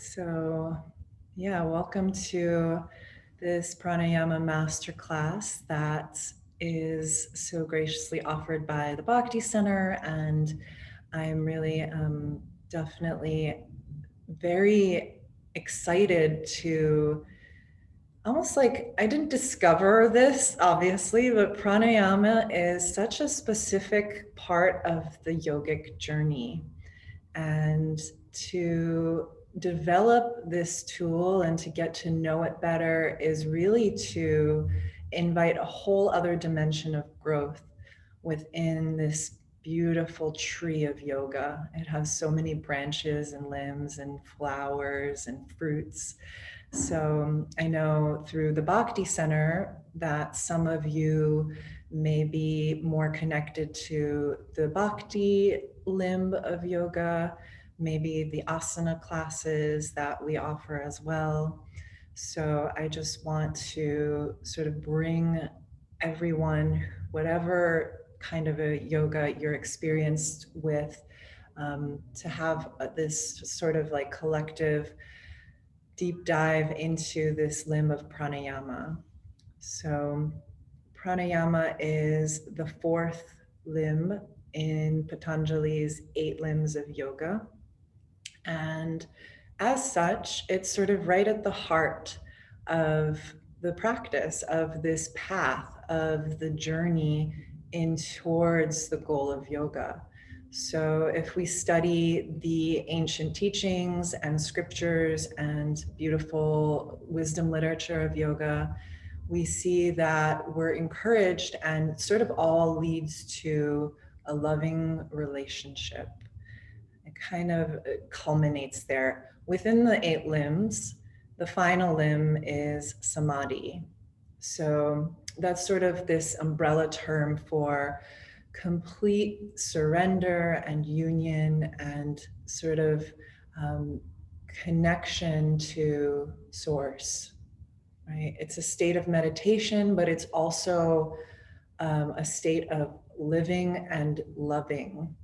So, yeah, welcome to this Pranayama Masterclass that is so graciously offered by the Bhakti Center. And I'm really definitely very excited to almost like I didn't discover this, obviously, but pranayama is such a specific part of the yogic journey. And to develop this tool and to get to know it better is really to invite a whole other dimension of growth within this beautiful tree of yoga. It has so many branches and limbs and flowers and fruits. So I know through the Bhakti Center that some of you may be more connected to the Bhakti limb of yoga, maybe the asana classes that we offer as well. So I just want to sort of bring everyone, whatever kind of a yoga you're experienced with, to have this sort of like collective deep dive into this limb of pranayama. So, pranayama is the fourth limb in Patanjali's 8 limbs of yoga. And as such, it's sort of right at the heart of the practice of this path of the journey in towards the goal of yoga. So if we study the ancient teachings and scriptures and beautiful wisdom literature of yoga, we see that we're encouraged and sort of all leads to a loving relationship. It kind of culminates there. Within the 8 limbs, the final limb is Samadhi. So that's sort of this umbrella term for complete surrender and union and sort of connection to source, right? It's a state of meditation, but it's also a state of living and loving.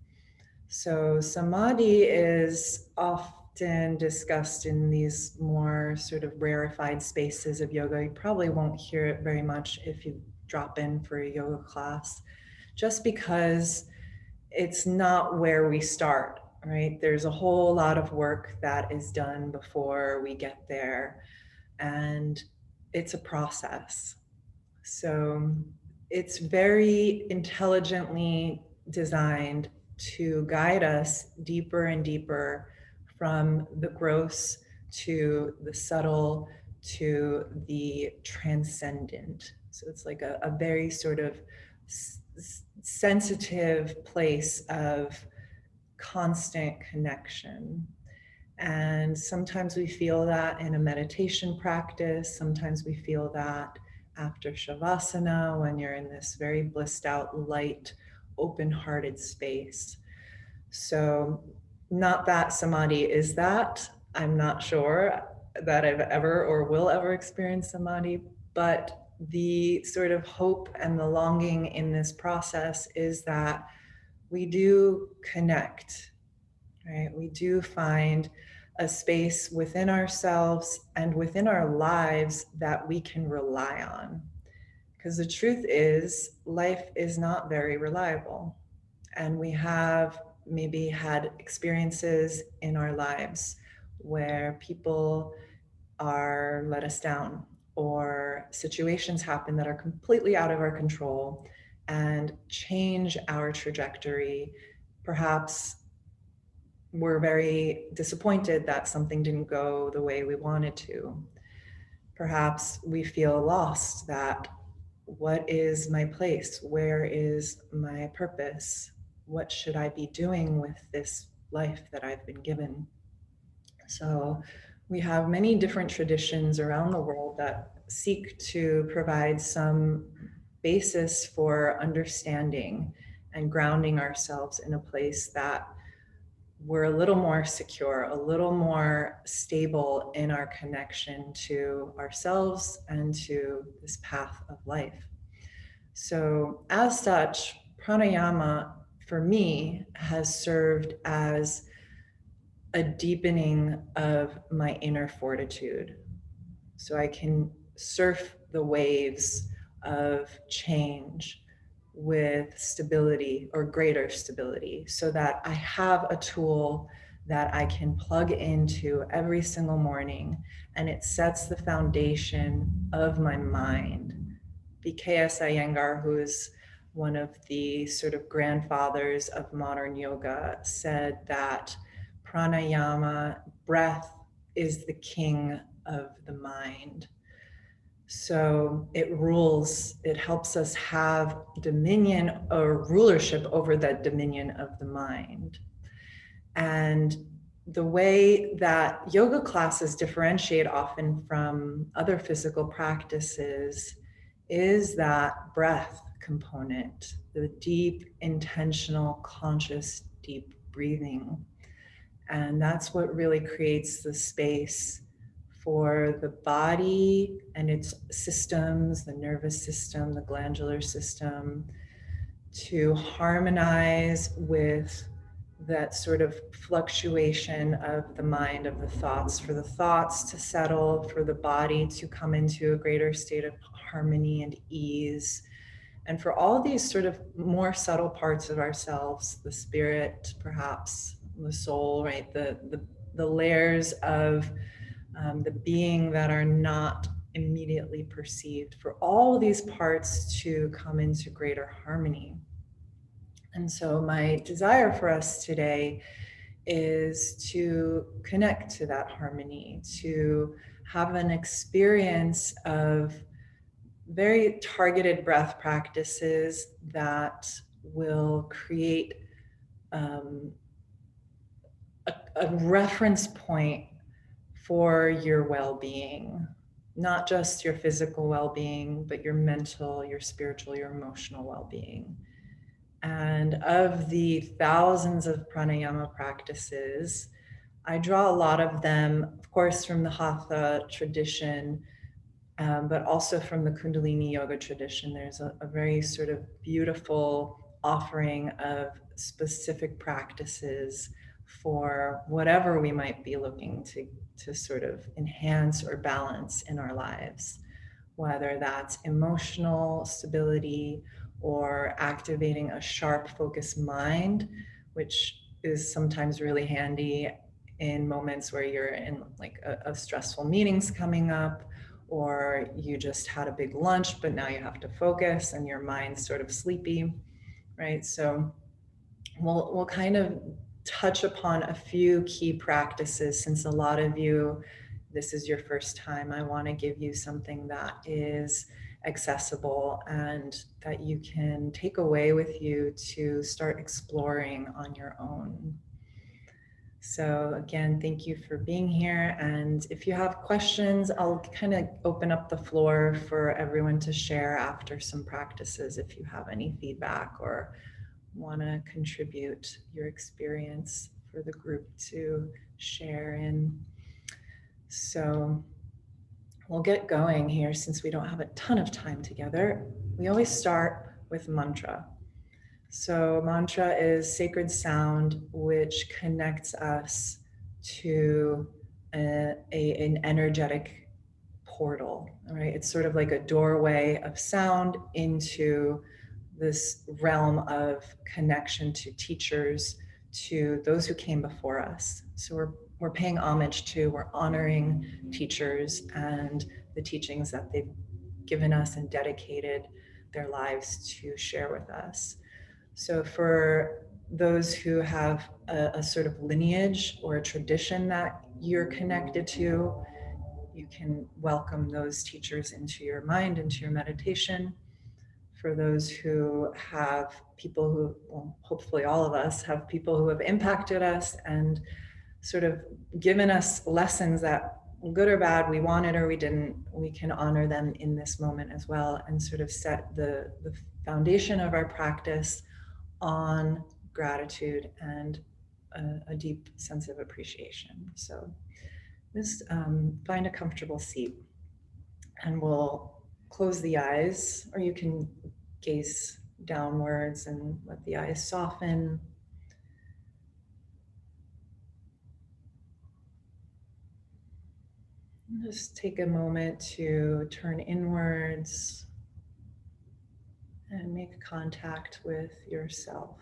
So samadhi is often discussed in these more sort of rarefied spaces of yoga. You probably won't hear it very much if you drop in for a yoga class, just because it's not where we start, right? There's a whole lot of work that is done before we get there, and it's a process. So it's very intelligently designed to guide us deeper and deeper from the gross to the subtle to the transcendent. So it's like a very sort of sensitive place of constant connection. And sometimes we feel that in a meditation practice, sometimes we feel that after Shavasana when you're in this very blissed out, light, open-hearted space. So not that samadhi is that. I'm not sure that I've ever or will ever experience samadhi, but the sort of hope and the longing in this process is that we do connect, right? We do find a space within ourselves and within our lives that we can rely on. Because the truth is, life is not very reliable. And we have maybe had experiences in our lives where people are let us down, or situations happen that are completely out of our control and change our trajectory. Perhaps we're very disappointed that something didn't go the way we wanted to. Perhaps we feel lost, that what is my place? Where is my purpose? What should I be doing with this life that I've been given? So we have many different traditions around the world that seek to provide some basis for understanding and grounding ourselves in a place that we're a little more secure, a little more stable in our connection to ourselves and to this path of life. So, as such, pranayama for me has served as a deepening of my inner fortitude. So I can surf the waves of change with stability or greater stability, so that I have a tool that I can plug into every single morning, and it sets the foundation of my mind. B.K.S. Iyengar, who is one of the sort of grandfathers of modern yoga, said that pranayama, breath, is the king of the mind. So it rules, it helps us have dominion or rulership over that dominion of the mind. And the way that yoga classes differentiate often from other physical practices is that breath component, the deep, intentional, conscious, deep breathing. And that's what really creates the space for the body and its systems, the nervous system, the glandular system, to harmonize with that sort of fluctuation of the mind, of the thoughts, for the thoughts to settle, for the body to come into a greater state of harmony and ease, and for all these sort of more subtle parts of ourselves, the spirit, perhaps the soul, right? The layers of the being that are not immediately perceived, for all these parts to come into greater harmony. And so my desire for us today is to connect to that harmony, to have an experience of very targeted breath practices that will create a reference point for your well-being, not just your physical well-being, but your mental, your spiritual, your emotional well-being. And of the thousands of pranayama practices, I draw a lot of them, of course, from the Hatha tradition, but also from the Kundalini yoga tradition. There's a very sort of beautiful offering of specific practices for whatever we might be looking to sort of enhance or balance in our lives, whether that's emotional stability or activating a sharp, focused mind, which is sometimes really handy in moments where you're in like a stressful meetings coming up, or you just had a big lunch, but now you have to focus and your mind's sort of sleepy, right? So we'll kind of touch upon a few key practices. Since a lot of you, this is your first time, I want to give you something that is accessible and that you can take away with you to start exploring on your own. So again, thank you for being here. And if you have questions, I'll kind of open up the floor for everyone to share after some practices if you have any feedback or want to contribute your experience for the group to share in. So we'll get going here since we don't have a ton of time together. We always start with mantra. So mantra is sacred sound which connects us to an energetic portal, right? It's sort of like a doorway of sound into this realm of connection to teachers, to those who came before us. So we're paying homage to, we're honoring teachers and the teachings that they've given us and dedicated their lives to share with us. So for those who have a sort of lineage or a tradition that you're connected to, you can welcome those teachers into your mind, into your meditation. For those who have people who, well, hopefully all of us have people who have impacted us and sort of given us lessons that, good or bad, we wanted or we didn't, we can honor them in this moment as well and sort of set the foundation of our practice on gratitude and a deep sense of appreciation. So just find a comfortable seat and we'll close the eyes, or you can gaze downwards and let the eyes soften. Just take a moment to turn inwards and make contact with yourself.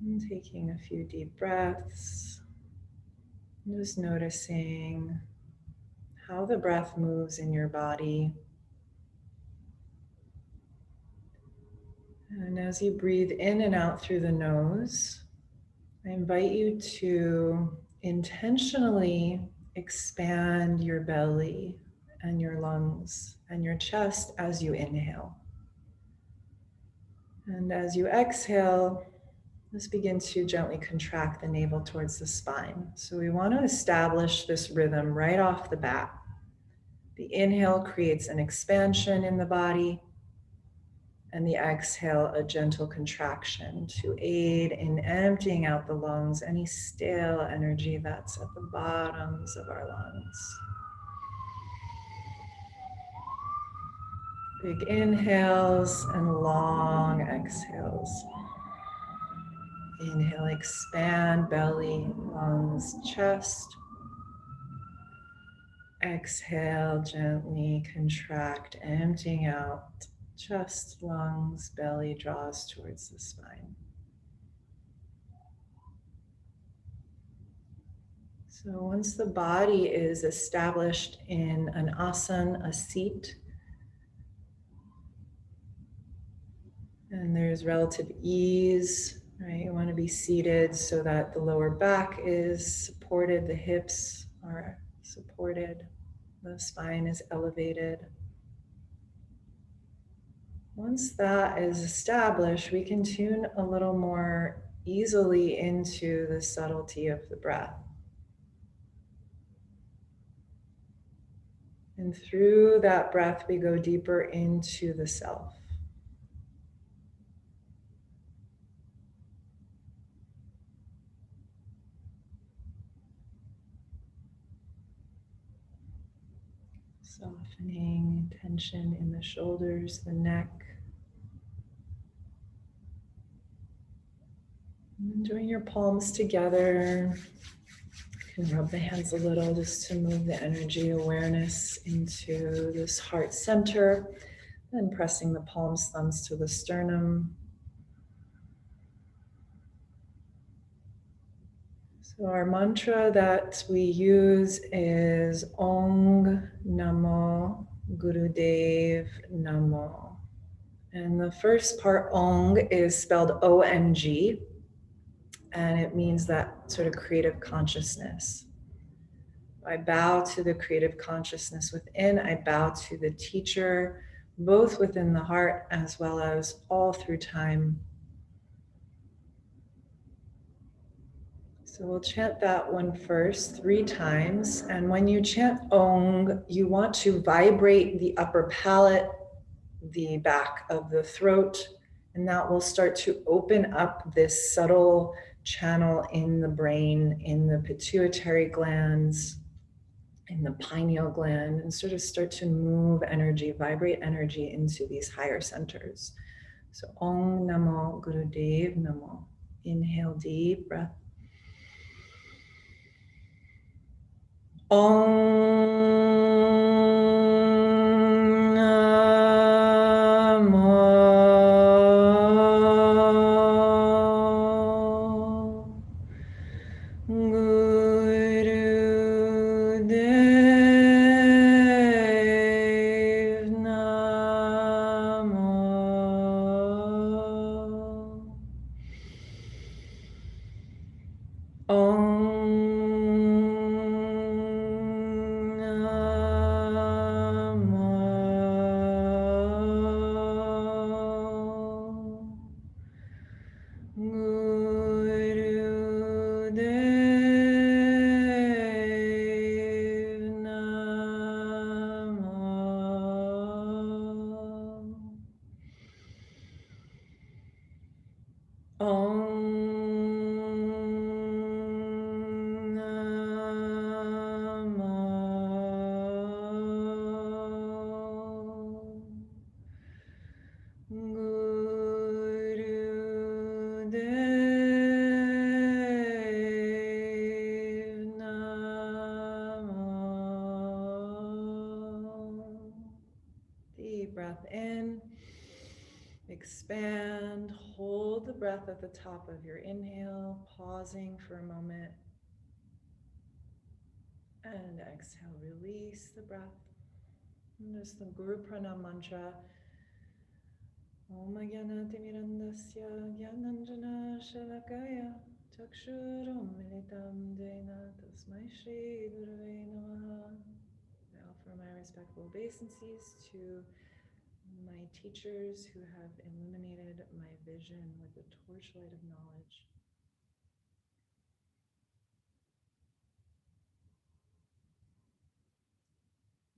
And taking a few deep breaths, just noticing how the breath moves in your body. And as you breathe in and out through the nose, I invite you to intentionally expand your belly and your lungs and your chest as you inhale. And as you exhale, just begin to gently contract the navel towards the spine. So we want to establish this rhythm right off the bat. The inhale creates an expansion in the body, and the exhale, a gentle contraction to aid in emptying out the lungs, any stale energy that's at the bottoms of our lungs. Big inhales and long exhales. Inhale, expand belly, lungs, chest. Exhale, gently contract, emptying out chest, lungs, belly draws towards the spine. So once the body is established in an asana, a seat, and there's relative ease, right? You want to be seated so that the lower back is supported, the hips are supported, the spine is elevated. Once that is established, we can tune a little more easily into the subtlety of the breath. And through that breath, we go deeper into the self. Softening tension in the shoulders, the neck. And join your palms together. You can rub the hands a little just to move the energy awareness into this heart center. Then pressing the palms, thumbs to the sternum. So our mantra that we use is Ong Namo Gurudev Namo. And the first part, Ong, is spelled O-N-G, and it means that sort of creative consciousness. I bow to the creative consciousness within. I bow to the teacher, both within the heart as well as all through time. So we'll chant that one first 3 times. And when you chant Ong, you want to vibrate the upper palate, the back of the throat, and that will start to open up this subtle channel in the brain, in the pituitary glands, in the pineal gland, and sort of start to move energy, vibrate energy into these higher centers. So Ong Namo Gurudev Namo. Inhale, deep breath. Om Namo Gurudev Namo. Expand, hold the breath at the top of your inhale, pausing for a moment. And exhale, release the breath. And just the Guru Pranam mantra. Om Gyanati Mirandasya Gyananjana Shalakaya Chakshurum Militam Dena Tasmai Shri Gurave Namaha. I offer my respectful obeisances to my teachers who have illuminated my vision with the torchlight of knowledge.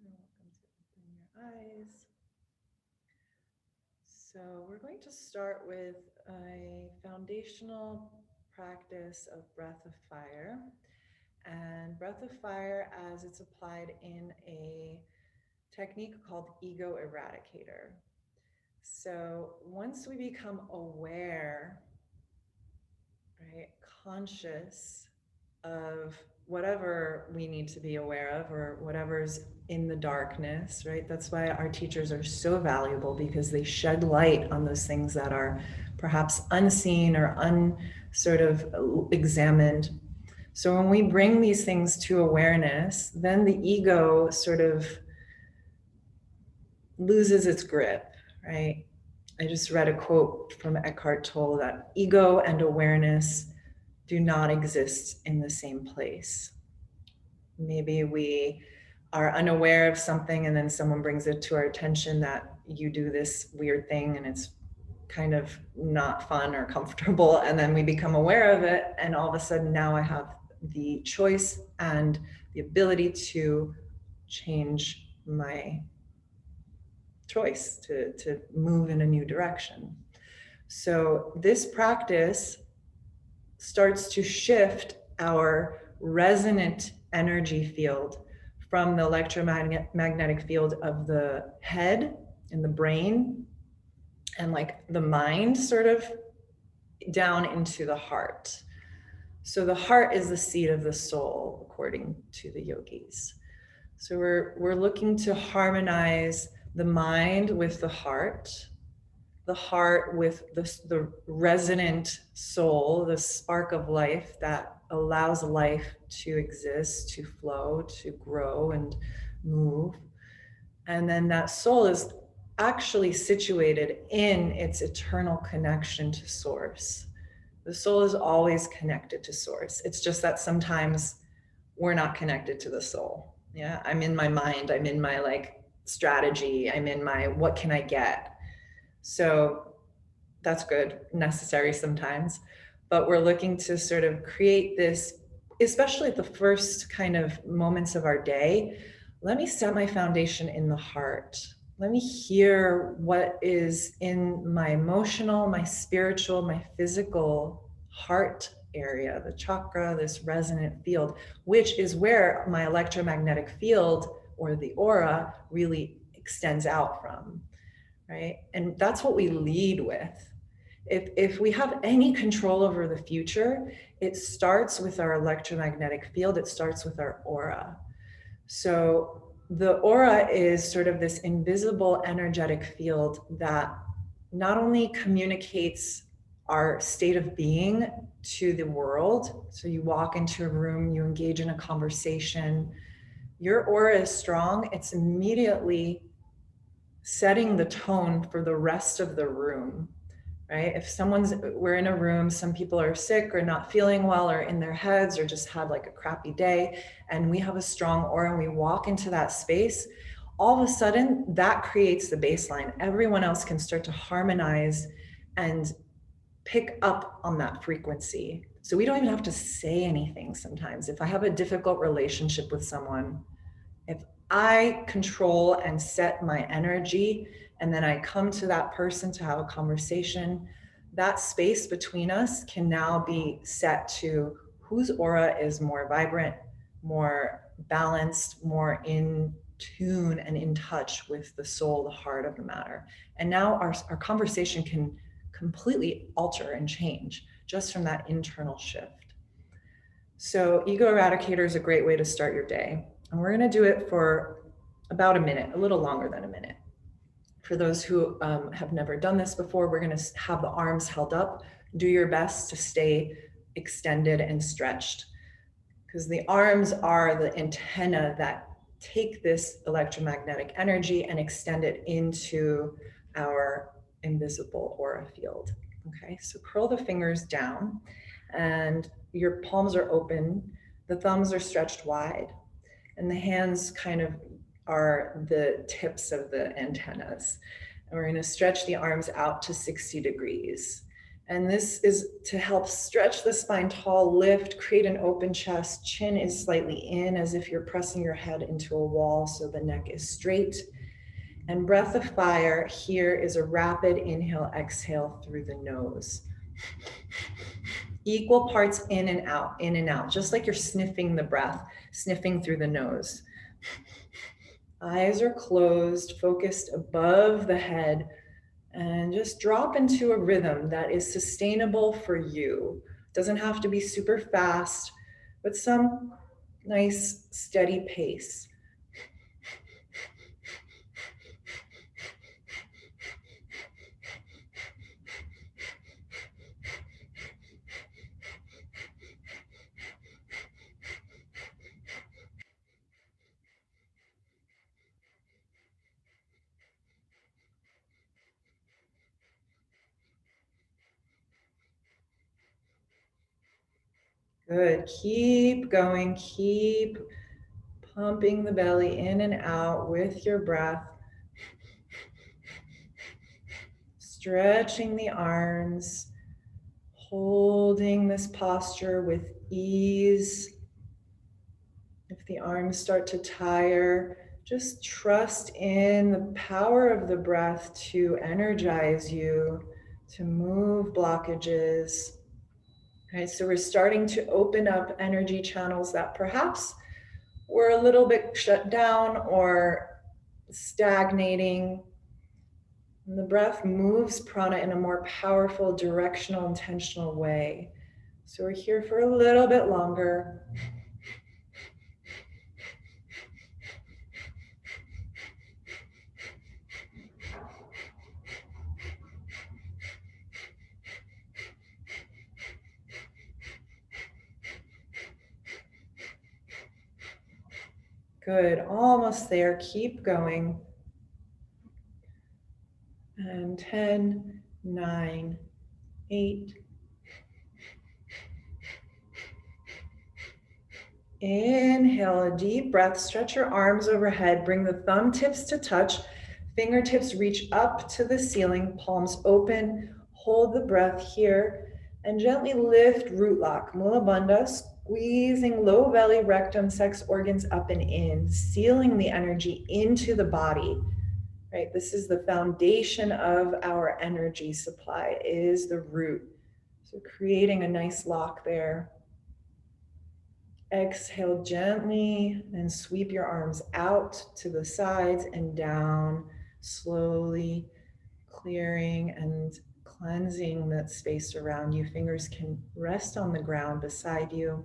You're welcome to open your eyes. So we're going to start with a foundational practice of breath of fire. And breath of fire as it's applied in a technique called ego eradicator. So once we become aware, right, conscious of whatever we need to be aware of or whatever's in the darkness, right? That's why our teachers are so valuable, because they shed light on those things that are perhaps unseen or sort of examined. So when we bring these things to awareness, then the ego sort of loses its grip, right? I just read a quote from Eckhart Tolle that ego and awareness do not exist in the same place. Maybe we are unaware of something and then someone brings it to our attention that you do this weird thing and it's kind of not fun or comfortable, and then we become aware of it, and all of a sudden now I have the choice and the ability to change my choice to move in a new direction. So this practice starts to shift our resonant energy field from the electromagnetic field of the head and the brain and like the mind sort of down into the heart. So the heart is the seat of the soul, according to the yogis. So we're looking to harmonize the mind with the heart with the resonant soul, the spark of life that allows life to exist, to flow, to grow and move. And then that soul is actually situated in its eternal connection to source. The soul is always connected to source. It's just that sometimes we're not connected to the soul. Yeah, I'm in my mind, I'm in my like strategy, I'm in my what can I get? So that's good, necessary sometimes. But we're looking to sort of create this, especially at the first kind of moments of our day. Let me set my foundation in the heart. Let me hear what is in my emotional, my spiritual, my physical heart area, the chakra, this resonant field, which is where my electromagnetic field or the aura really extends out from, right? And that's what we lead with. If we have any control over the future, it starts with our electromagnetic field, it starts with our aura. So the aura is sort of this invisible energetic field that not only communicates our state of being to the world. So you walk into a room, you engage in a conversation, your aura is strong, it's immediately setting the tone for the rest of the room, right? If we're in a room, some people are sick or not feeling well or in their heads or just had like a crappy day, and we have a strong aura and we walk into that space, all of a sudden that creates the baseline. Everyone else can start to harmonize and pick up on that frequency. So we don't even have to say anything sometimes. If I have a difficult relationship with someone, if I control and set my energy, and then I come to that person to have a conversation, that space between us can now be set to whose aura is more vibrant, more balanced, more in tune and in touch with the soul, the heart of the matter. And now our conversation can completely alter and change just from that internal shift. So Ego Eradicator is a great way to start your day. And we're going to do it for about a minute, a little longer than a minute. For those who have never done this before, we're going to have the arms held up. Do your best to stay extended and stretched, because the arms are the antenna that take this electromagnetic energy and extend it into our invisible aura field. Okay, so curl the fingers down and your palms are open, the thumbs are stretched wide, and the hands kind of are the tips of the antennas. And we're going to stretch the arms out to 60 degrees. And this is to help stretch the spine tall, lift, create an open chest. Chin is slightly in as if you're pressing your head into a wall so the neck is straight. And breath of fire here is a rapid inhale, exhale through the nose. Equal parts in and out, just like you're sniffing the breath, sniffing through the nose. Eyes are closed, focused above the head, and just drop into a rhythm that is sustainable for you. Doesn't have to be super fast, but some nice steady pace. Good, keep going, keep pumping the belly in and out with your breath. Stretching the arms, holding this posture with ease. If the arms start to tire, just trust in the power of the breath to energize you, to move blockages. Okay, so we're starting to open up energy channels that perhaps were a little bit shut down or stagnating. And the breath moves prana in a more powerful, directional, intentional way. So we're here for a little bit longer. Good, almost there, keep going. And 10, 9, 8. Inhale a deep breath, stretch your arms overhead, bring the thumb tips to touch, fingertips reach up to the ceiling, palms open, hold the breath here, and gently lift root lock, Mula Bandha, squeezing low belly, rectum, sex organs up and in, sealing the energy into the body. Right, this is the foundation of our energy supply, is the root. So creating a nice lock there. Exhale gently and sweep your arms out to the sides and down, slowly clearing and cleansing that space around you. Fingers can rest on the ground beside you.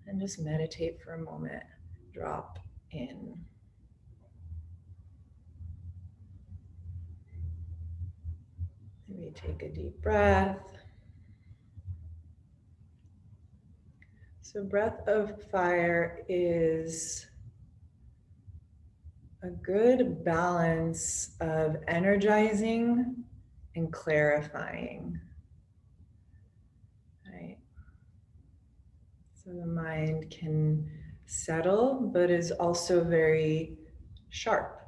And just meditate for a moment. Drop in. Maybe take a deep breath. So breath of fire is a good balance of energizing and clarifying. Right? So the mind can settle, but is also very sharp.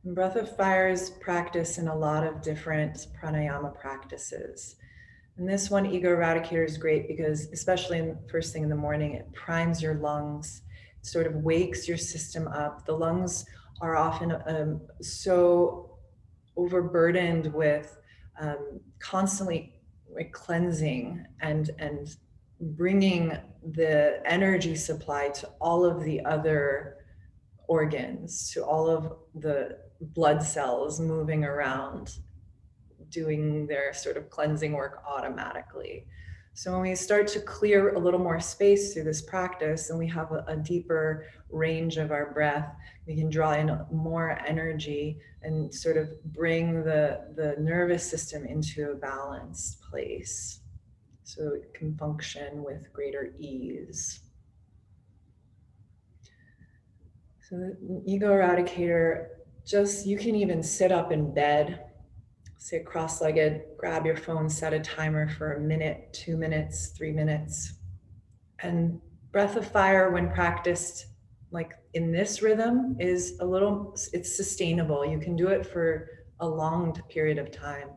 And breath of fire is practiced in a lot of different pranayama practices. And this one, Ego Eradicator, is great because, especially in first thing in the morning, it primes your lungs, it sort of wakes your system up. The lungs are often so overburdened with constantly cleansing and bringing the energy supply to all of the other organs, to all of the blood cells moving around, doing their sort of cleansing work automatically. So when we start to clear a little more space through this practice and we have a deeper range of our breath, we can draw in more energy and sort of bring the nervous system into a balanced place so it can function with greater ease. So the ego eradicator, you can even sit up in bed, sit cross-legged, grab your phone, set a timer for a minute, 2 minutes, 3 minutes. And breath of fire, when practiced like in this rhythm, it's sustainable. You can do it for a long period of time.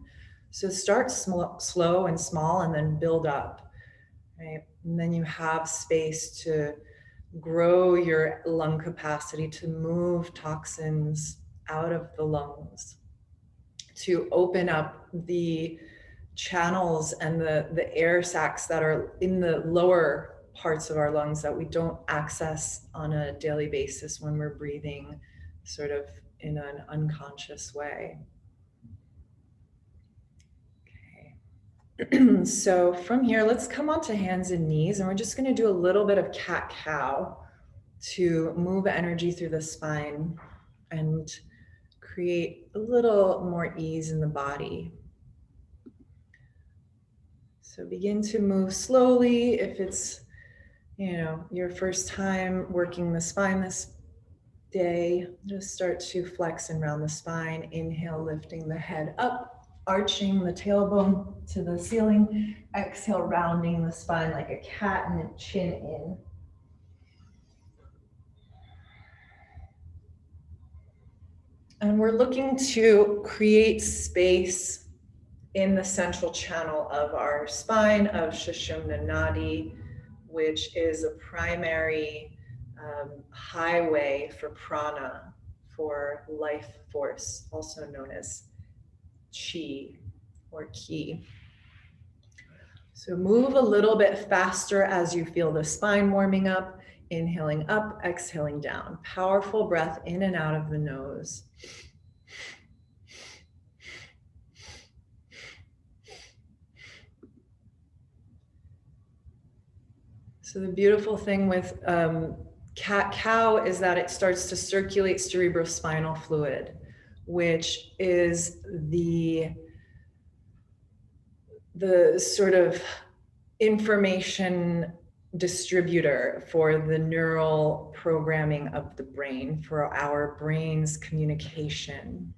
So start slow and small and then build up, right? And then you have space to grow your lung capacity, to move toxins out of the lungs, to open up the channels and the air sacs that are in the lower parts of our lungs that we don't access on a daily basis when we're breathing sort of in an unconscious way. Okay. So from here, let's come onto hands and knees, and we're just going to do a little bit of cat-cow to move energy through the spine and create a little more ease in the body. So begin to move slowly. If it's, your first time working the spine this day, just start to flex and round the spine. Inhale, lifting the head up, arching the tailbone to the ceiling. Exhale, rounding the spine like a cat and the chin in. And we're looking to create space in the central channel of our spine of Sushumna Nadi, which is a primary highway for prana, for life force, also known as chi or ki. So move a little bit faster as you feel the spine warming up, inhaling up, exhaling down. Powerful breath in and out of the nose. So the beautiful thing with cat-cow is that it starts to circulate cerebrospinal fluid, which is the sort of information distributor for the neural programming of the brain, for our brain's communication.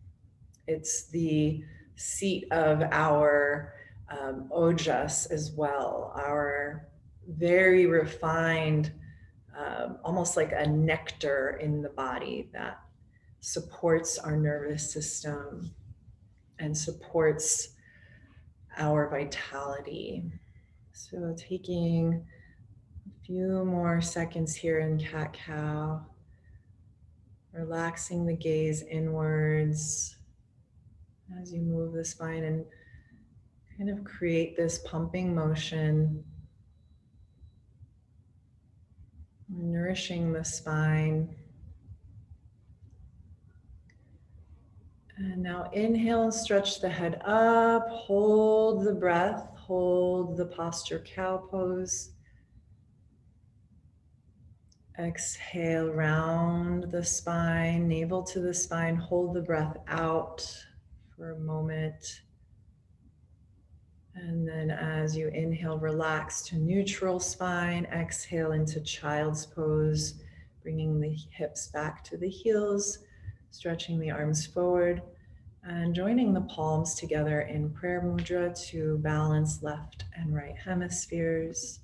It's the seat of our ojas as well, our very refined, almost like a nectar in the body that supports our nervous system and supports our vitality. So taking a few more seconds here in cat-cow, relaxing the gaze inwards as you move the spine and kind of create this pumping motion, nourishing the spine. And now inhale and stretch the head up, hold the breath, hold the posture cow pose. Exhale, round the spine, navel to the spine, hold the breath out for a moment. And then as you inhale, relax to neutral spine, exhale into child's pose, bringing the hips back to the heels, stretching the arms forward, and joining the palms together in prayer mudra to balance left and right hemispheres.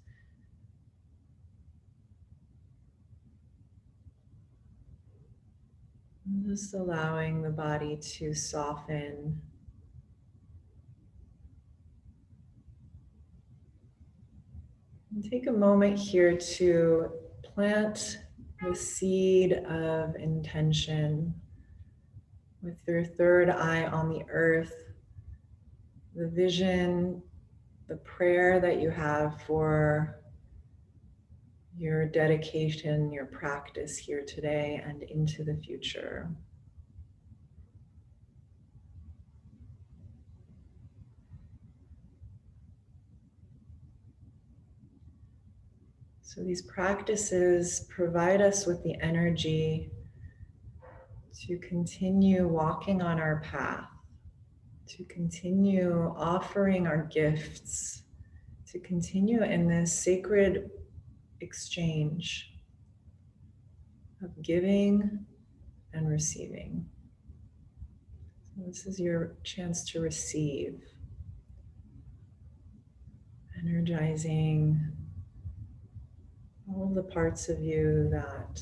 Just allowing the body to soften. And take a moment here to plant the seed of intention with your third eye on the earth, the vision, the prayer that you have for your dedication, your practice here today and into the future. So these practices provide us with the energy to continue walking on our path, to continue offering our gifts, to continue in this sacred exchange of giving and receiving. So this is your chance to receive, energizing all of the parts of you that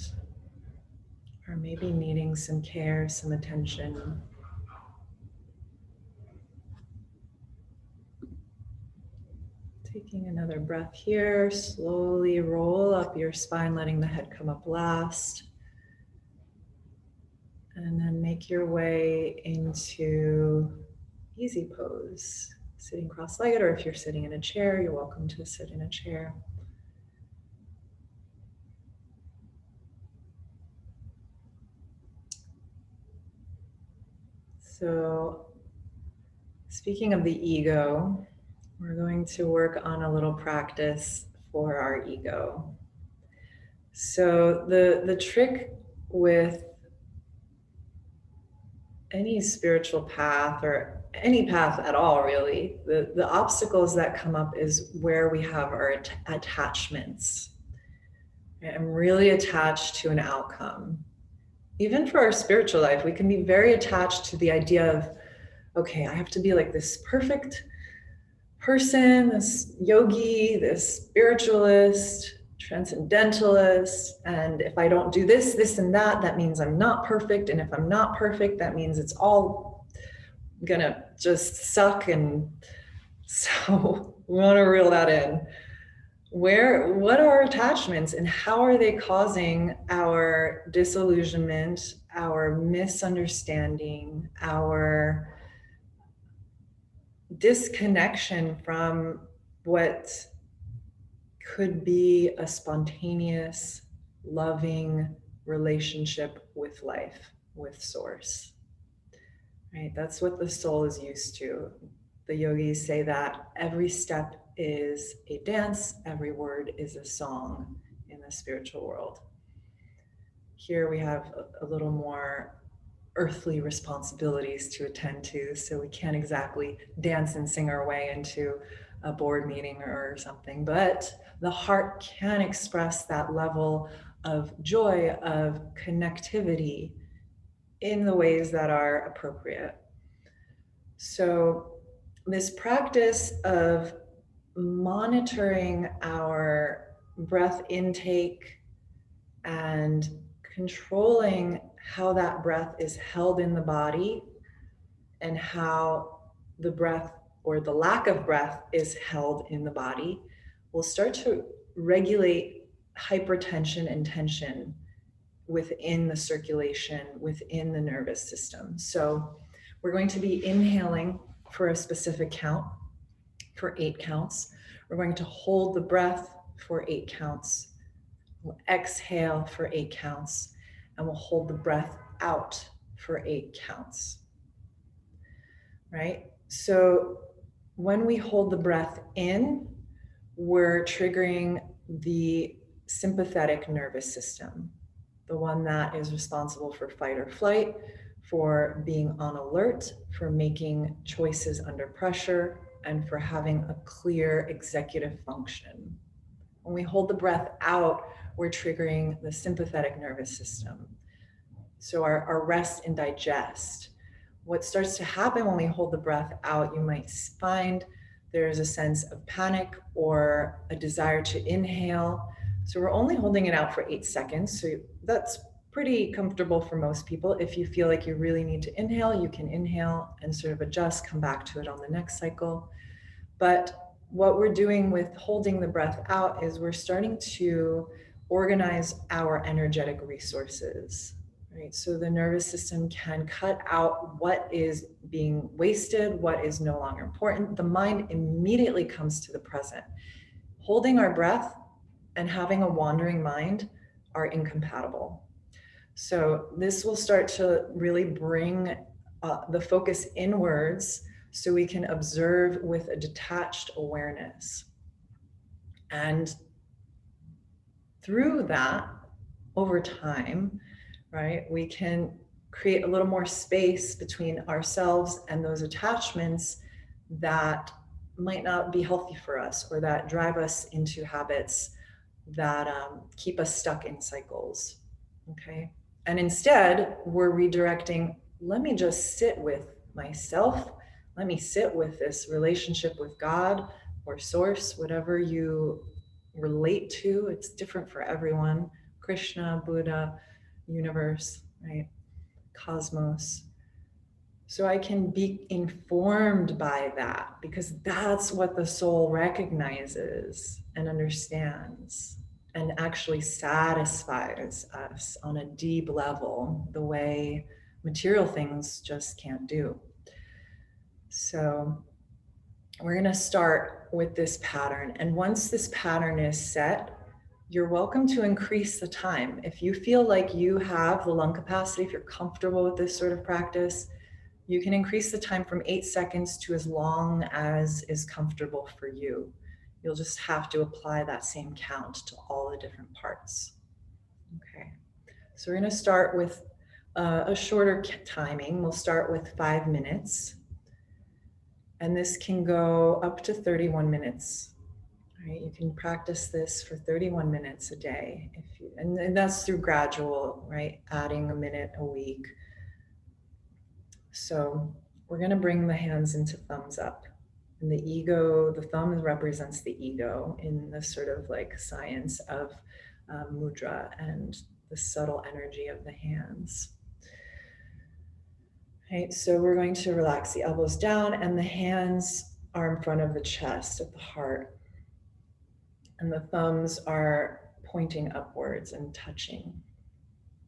are maybe needing some care, some attention. Taking another breath here, slowly roll up your spine, letting the head come up last. And then make your way into easy pose, sitting cross-legged, or if you're sitting in a chair, you're welcome to sit in a chair. So, speaking of the ego, we're going to work on a little practice for our ego. So the trick with any spiritual path or any path at all, really, the obstacles that come up is where we have our attachments. I'm really attached to an outcome. Even for our spiritual life, we can be very attached to the idea of, okay, I have to be like this perfect person, this yogi, this spiritualist, transcendentalist, and if I don't do this, this, and that, that means I'm not perfect, and if I'm not perfect, that means it's all gonna just suck. And so we want to reel that in. What are our attachments, and how are they causing our disillusionment, our misunderstanding, our disconnection from what could be a spontaneous, loving relationship with life, with source, right? That's what the soul is used to. The yogis say that every step is a dance, every word is a song in the spiritual world. Here we have a little more earthly responsibilities to attend to, so we can't exactly dance and sing our way into a board meeting or something, but the heart can express that level of joy, of connectivity in the ways that are appropriate. So this practice of monitoring our breath intake and controlling how that breath is held in the body and how the breath or the lack of breath is held in the body will start to regulate hypertension and tension within the circulation, within the nervous system. So we're going to be inhaling for a specific count, for 8 counts. We're going to hold the breath for 8 counts. We'll exhale for 8 counts, and we'll hold the breath out for 8 counts, right? So when we hold the breath in, we're triggering the sympathetic nervous system, the one that is responsible for fight or flight, for being on alert, for making choices under pressure, and for having a clear executive function. When we hold the breath out, we're triggering the sympathetic nervous system. So our rest and digest. What starts to happen when we hold the breath out, you might find there's a sense of panic or a desire to inhale. So we're only holding it out for 8 seconds. So that's pretty comfortable for most people. If you feel like you really need to inhale, you can inhale and sort of adjust, come back to it on the next cycle. But what we're doing with holding the breath out is we're starting to organize our energetic resources, right? So the nervous system can cut out what is being wasted, what is no longer important. The mind immediately comes to the present. Holding our breath and having a wandering mind are incompatible. So this will start to really bring the focus inwards so we can observe with a detached awareness. And through that, over time, right, we can create a little more space between ourselves and those attachments that might not be healthy for us, or that drive us into habits that keep us stuck in cycles. Okay. And instead, we're redirecting, let me just sit with myself. Let me sit with this relationship with God or source, whatever you relate to. It's different for everyone. Krishna, Buddha, universe, right? Cosmos. So I can be informed by that, because that's what the soul recognizes and understands and actually satisfies us on a deep level, the way material things just can't do. So we're going to start with this pattern. And once this pattern is set, you're welcome to increase the time. If you feel like you have the lung capacity, if you're comfortable with this sort of practice, you can increase the time from 8 seconds to as long as is comfortable for you. You'll just have to apply that same count to all the different parts. Okay, so we're going to start with a shorter timing. We'll start with 5 minutes. And this can go up to 31 minutes. Right? You can practice this for 31 minutes a day. And that's through gradual, right? Adding a minute a week. So we're going to bring the hands into thumbs up. And the ego, the thumb represents the ego in the sort of like science of mudra and the subtle energy of the hands. Right, so we're going to relax the elbows down, and the hands are in front of the chest, at the heart. And the thumbs are pointing upwards and touching.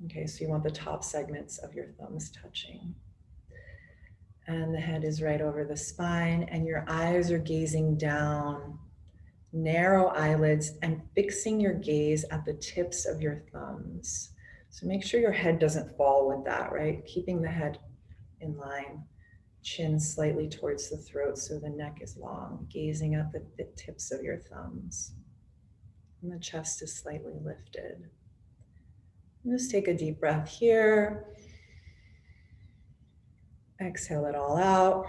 Okay, so you want the top segments of your thumbs touching. And the head is right over the spine, and your eyes are gazing down, narrow eyelids, and fixing your gaze at the tips of your thumbs. So make sure your head doesn't fall with that, right? Keeping the head in line, chin slightly towards the throat so the neck is long, gazing at the tips of your thumbs. And the chest is slightly lifted. And just take a deep breath here. Exhale it all out.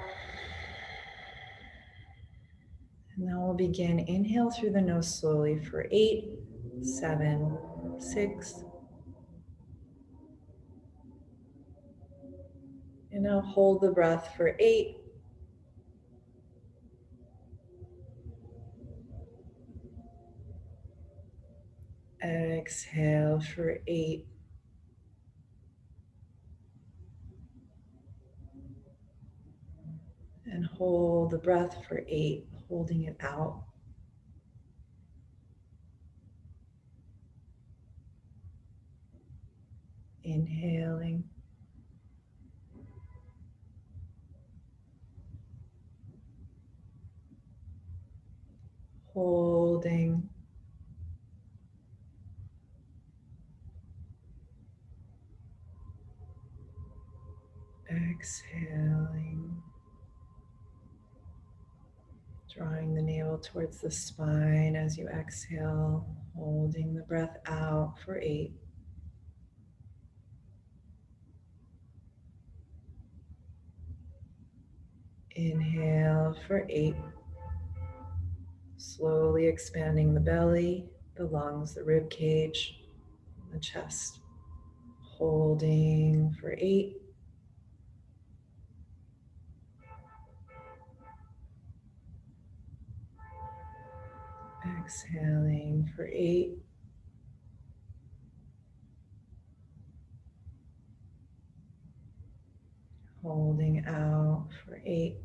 And now we'll begin. Inhale through the nose slowly for 8, 7, 6. And now hold the breath for 8. Exhale for 8. And hold the breath for 8, holding it out. Inhaling. Holding. Exhaling. Drawing the navel towards the spine as you exhale, holding the breath out for 8. Inhale for 8. Slowly expanding the belly, the lungs, the rib cage, the chest. Holding for 8. Exhaling for 8. Holding out for 8.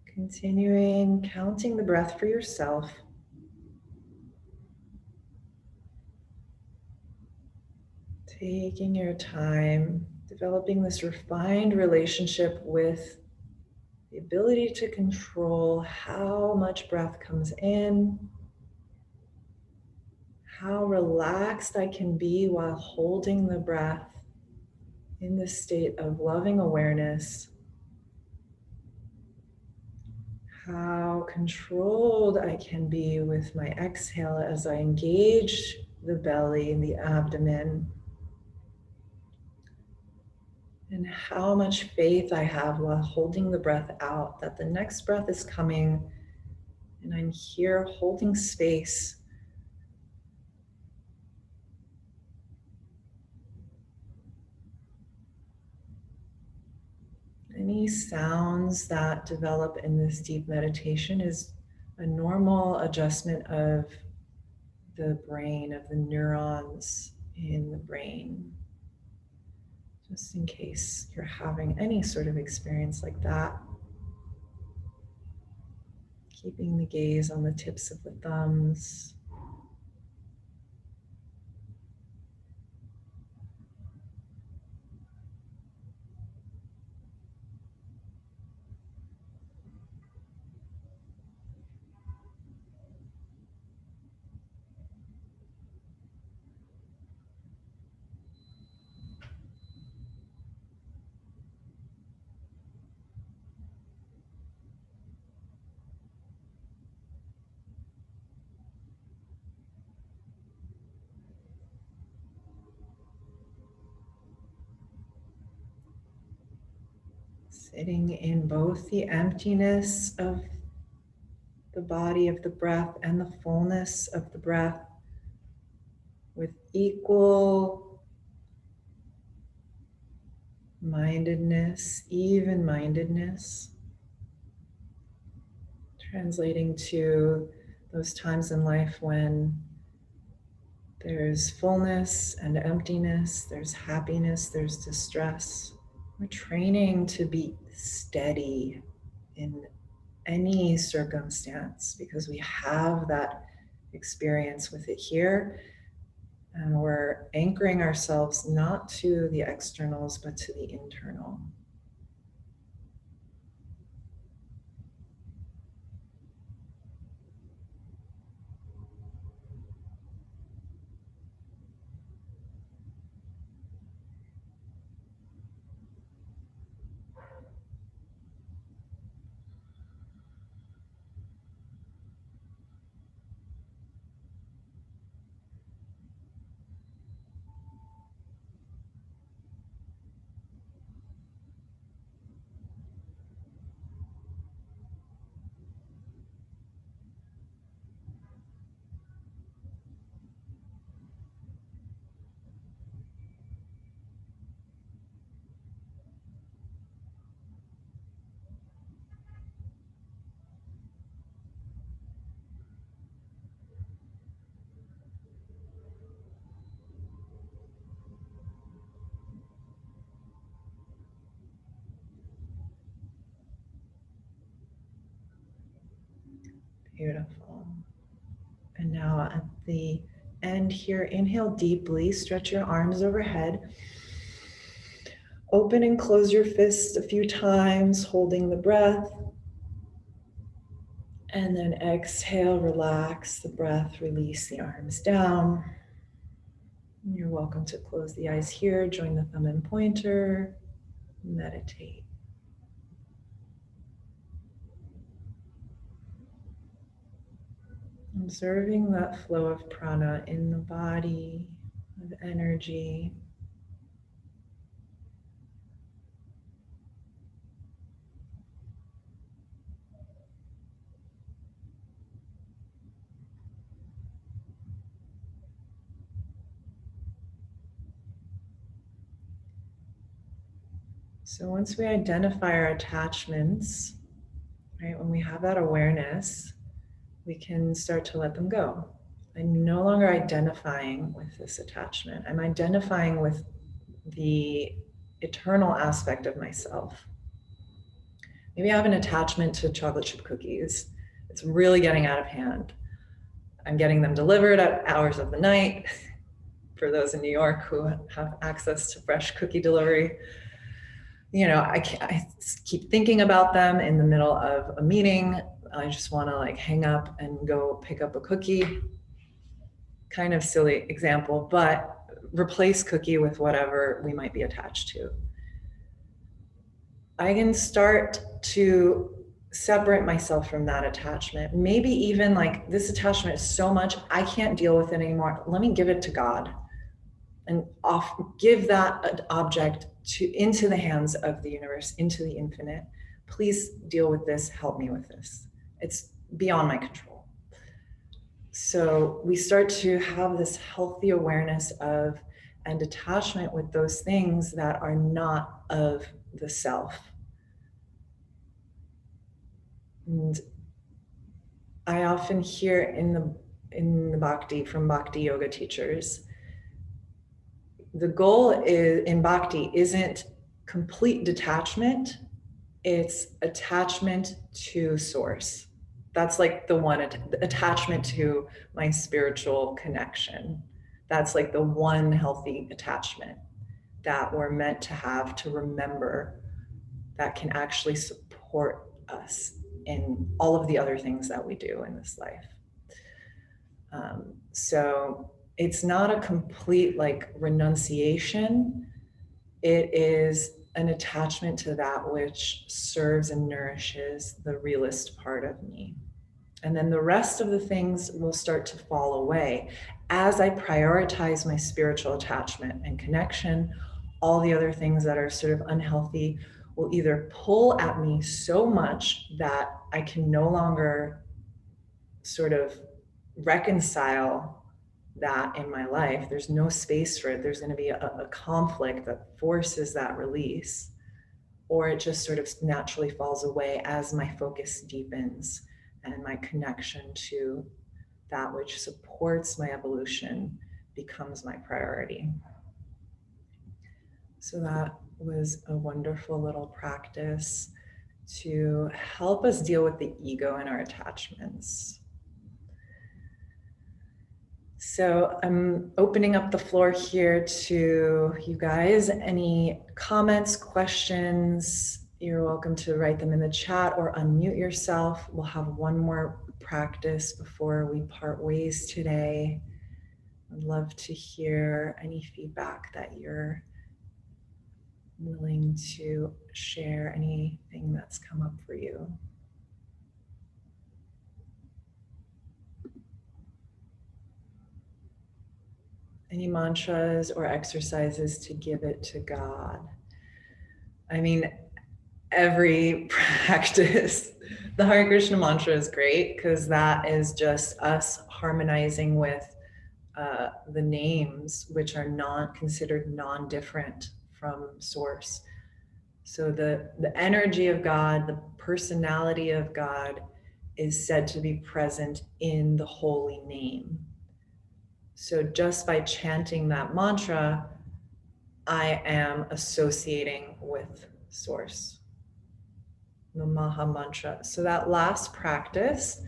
Continuing, counting the breath for yourself. Taking your time, developing this refined relationship with the ability to control how much breath comes in, how relaxed I can be while holding the breath in this state of loving awareness, how controlled I can be with my exhale as I engage the belly and the abdomen, and how much faith I have while holding the breath out that the next breath is coming and I'm here holding space. Any sounds that develop in this deep meditation is a normal adjustment of the brain, of the neurons in the brain. Just in case you're having any sort of experience like that. Keeping the gaze on the tips of the thumbs. Sitting in both the emptiness of the body of the breath and the fullness of the breath with equal mindedness, even mindedness, translating to those times in life when there's fullness and emptiness, there's happiness, there's distress. We're training to be steady in any circumstance because we have that experience with it here. And we're anchoring ourselves not to the externals, but to the internal. Beautiful. And now at the end here, inhale deeply, stretch your arms overhead. Open and close your fists a few times, holding the breath. And then exhale, relax the breath, release the arms down. You're welcome to close the eyes here, join the thumb and pointer, meditate. Observing that flow of prana in the body, of energy. So once we identify our attachments, right, when we have that awareness, we can start to let them go. I'm no longer identifying with this attachment. I'm identifying with the eternal aspect of myself. Maybe I have an attachment to chocolate chip cookies. It's really getting out of hand. I'm getting them delivered at hours of the night. For those in New York who have access to fresh cookie delivery, you know, I keep thinking about them in the middle of a meeting. I just want to like hang up and go pick up a cookie. Kind of silly example, but replace cookie with whatever we might be attached to. I can start to separate myself from that attachment. Maybe even like, this attachment is so much, I can't deal with it anymore. Let me give it to God and give that object into the hands of the universe, into the infinite. Please deal with this. Help me with this. It's beyond my control. So we start to have this healthy awareness of and attachment with those things that are not of the self. And I often hear in the bhakti, from bhakti yoga teachers, the goal is, in bhakti, isn't complete detachment, it's attachment to source. That's like the one, attachment to my spiritual connection. That's like the one healthy attachment that we're meant to have, to remember, that can actually support us in all of the other things that we do in this life. So it's not a complete like renunciation. It is an attachment to that which serves and nourishes the realist part of me. And then the rest of the things will start to fall away as I prioritize my spiritual attachment and connection. All the other things that are sort of unhealthy will either pull at me so much that I can no longer sort of reconcile that in my life. There's no space for it. There's going to be a conflict that forces that release, or it just sort of naturally falls away as my focus deepens and my connection to that which supports my evolution becomes my priority. So that was a wonderful little practice to help us deal with the ego and our attachments. So I'm opening up the floor here to you guys. Any comments, questions? You're welcome to write them in the chat or unmute yourself. We'll have one more practice before we part ways today. I'd love to hear any feedback that you're willing to share, anything that's come up for you. Any mantras or exercises to give it to God? I mean, every practice, the Hare Krishna mantra is great because that is just us harmonizing with the names, which are not considered non-different from source. So the energy of God, the personality of God is said to be present in the holy name. So just by chanting that mantra, I am associating with source, the Maha Mantra. So that last practice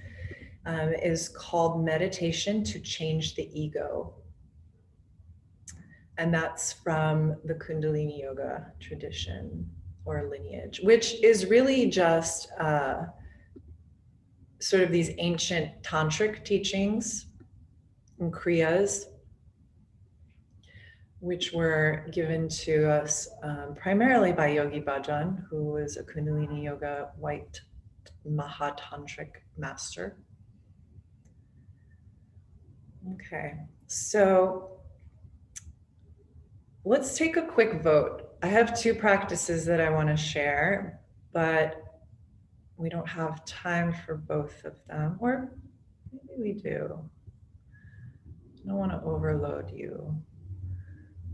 is called meditation to change the ego. And that's from the Kundalini Yoga tradition or lineage, which is really just sort of these ancient tantric teachings and kriyas, which were given to us primarily by Yogi Bhajan, who was a Kundalini Yoga white Mahatantric master. Okay, so let's take a quick vote. I have two practices that I want to share, but we don't have time for both of them, or maybe we do. I don't want to overload you.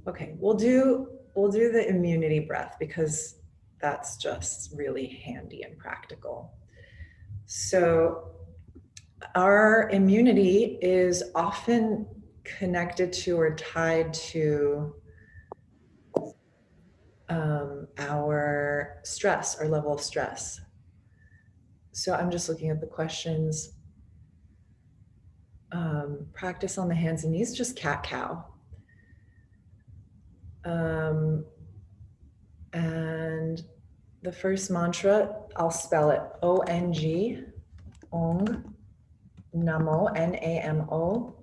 Okay, we'll do the immunity breath because that's just really handy and practical. So our immunity is often connected to or tied to our stress, our level of stress. So I'm just looking at the questions. Practice on the hands and knees, just cat-cow. And the first mantra, I'll spell it O-N-G, Ong, Namo, N-A-M-O,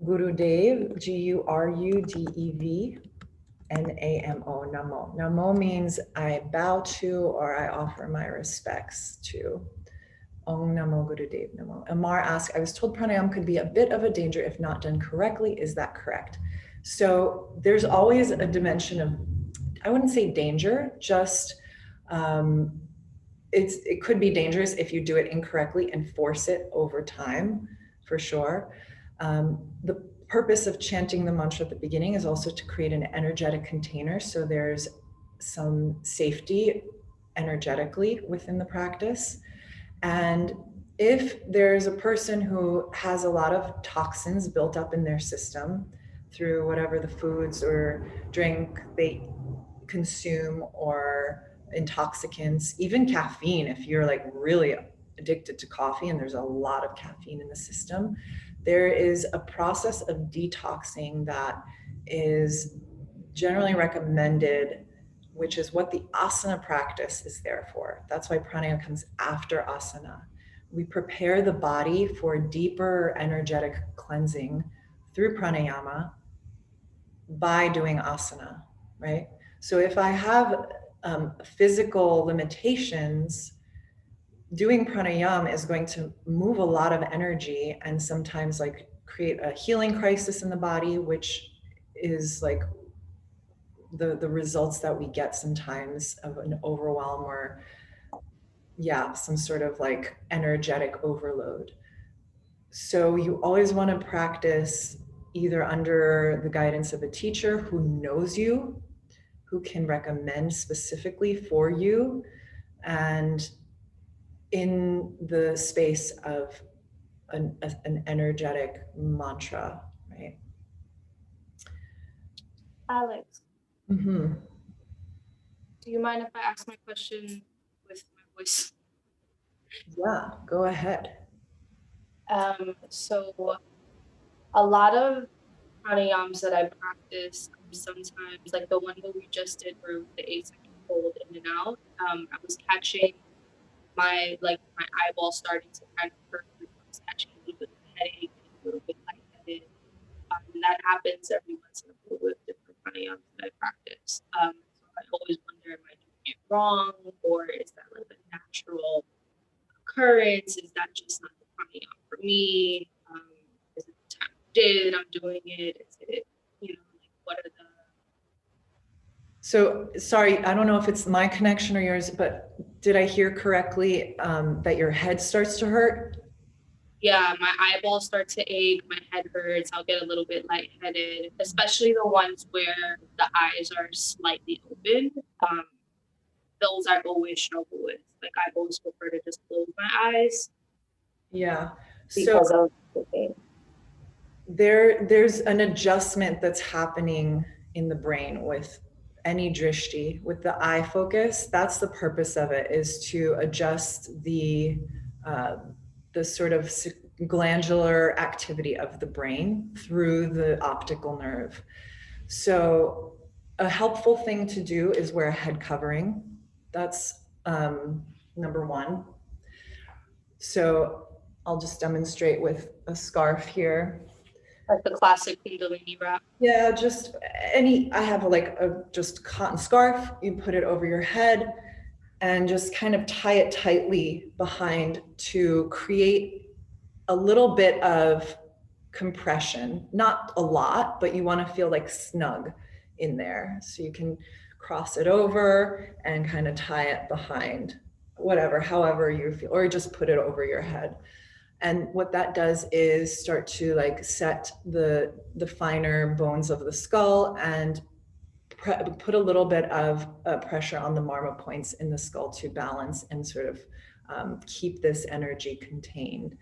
Gurudev, G-U-R-U-D-E-V, N-A-M-O, Namo. Namo means I bow to or I offer my respects to. Om Namo Gurudev Namo. Amar asked, I was told pranayama could be a bit of a danger if not done correctly. Is that correct? So there's always a dimension of, I wouldn't say danger, just it could be dangerous if you do it incorrectly and force it over time, for sure. The purpose of chanting the mantra at the beginning is also to create an energetic container. So there's some safety energetically within the practice. And if there's a person who has a lot of toxins built up in their system through whatever the foods or drink they consume or intoxicants, even caffeine, if you're like really addicted to coffee and there's a lot of caffeine in the system, there is a process of detoxing that is generally recommended, which is what the asana practice is there for. That's why pranayama comes after asana. We prepare the body for deeper energetic cleansing through pranayama by doing asana, right? So if I have physical limitations, doing pranayama is going to move a lot of energy and sometimes like create a healing crisis in the body, which is like the results that we get sometimes of an overwhelm or some sort of like energetic overload. So you always want to practice either under the guidance of a teacher who knows you, who can recommend specifically for you, and in the space of an energetic mantra, right? Alex, Mm-hmm. do you mind if I ask my question with my voice? Yeah, go ahead. So a lot of pranayams that I practice, sometimes like the one that we just did where the 8-second hold in and out, I was catching my eyeball starting to kind of hurt. I was catching a little bit of headache and a little bit lightheaded. And that happens every once in a blue with different pranayams that I practice. So I always wonder, am I doing it wrong, or is that like a natural occurrence? Is that just not the pranayama for me? Is it the time I did I'm doing it? Is it, like what are the... So sorry, I don't know if it's my connection or yours, but did I hear correctly that your head starts to hurt? Yeah, my eyeballs start to ache, my head hurts, I'll get a little bit lightheaded, especially the ones where the eyes are slightly open. Those I always struggle with. Like I always prefer to just close my eyes. Yeah. So Because of the pain. there's an adjustment that's happening in the brain with any drishti, with the eye focus. That's the purpose of it, is to adjust the sort of glandular activity of the brain through the optical nerve. So a helpful thing to do is wear a head covering. That's number one. So I'll just demonstrate with a scarf here. Like the classic Kundalini wrap. Yeah, just I have like a just cotton scarf. You put it over your head and just kind of tie it tightly behind to create a little bit of compression. Not a lot, but you want to feel like snug in there. So you can cross it over and kind of tie it behind, whatever, however you feel, or just put it over your head. And what that does is start to like set the finer bones of the skull and put a little bit of pressure on the marma points in the skull to balance and sort of keep this energy contained.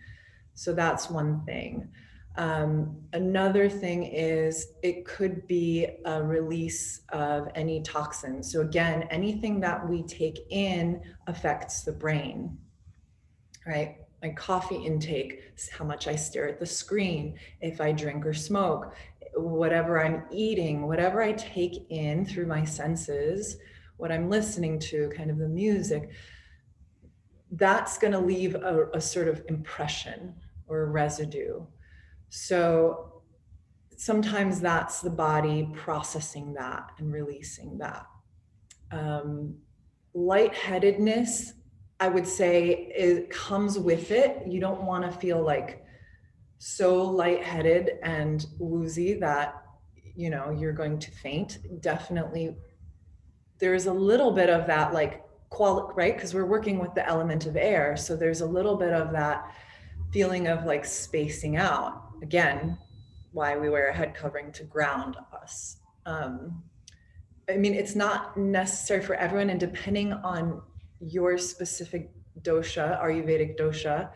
So that's one thing. Another thing is it could be a release of any toxins. So again, anything that we take in affects the brain, right? My coffee intake, how much I stare at the screen, if I drink or smoke, whatever I'm eating, whatever I take in through my senses, what I'm listening to, kind of the music, that's going to leave a sort of impression or a residue. So sometimes that's the body processing that and releasing that. Lightheadedness, I would say, it comes with it. You don't want to feel like so lightheaded and woozy that, you know, you're going to faint. Definitely, there's a little bit of that, like, right? Because we're working with the element of air. So there's a little bit of that feeling of like spacing out. Again, why we wear a head covering, to ground us. I mean, it's not necessary for everyone, and depending on your specific dosha, Ayurvedic dosha,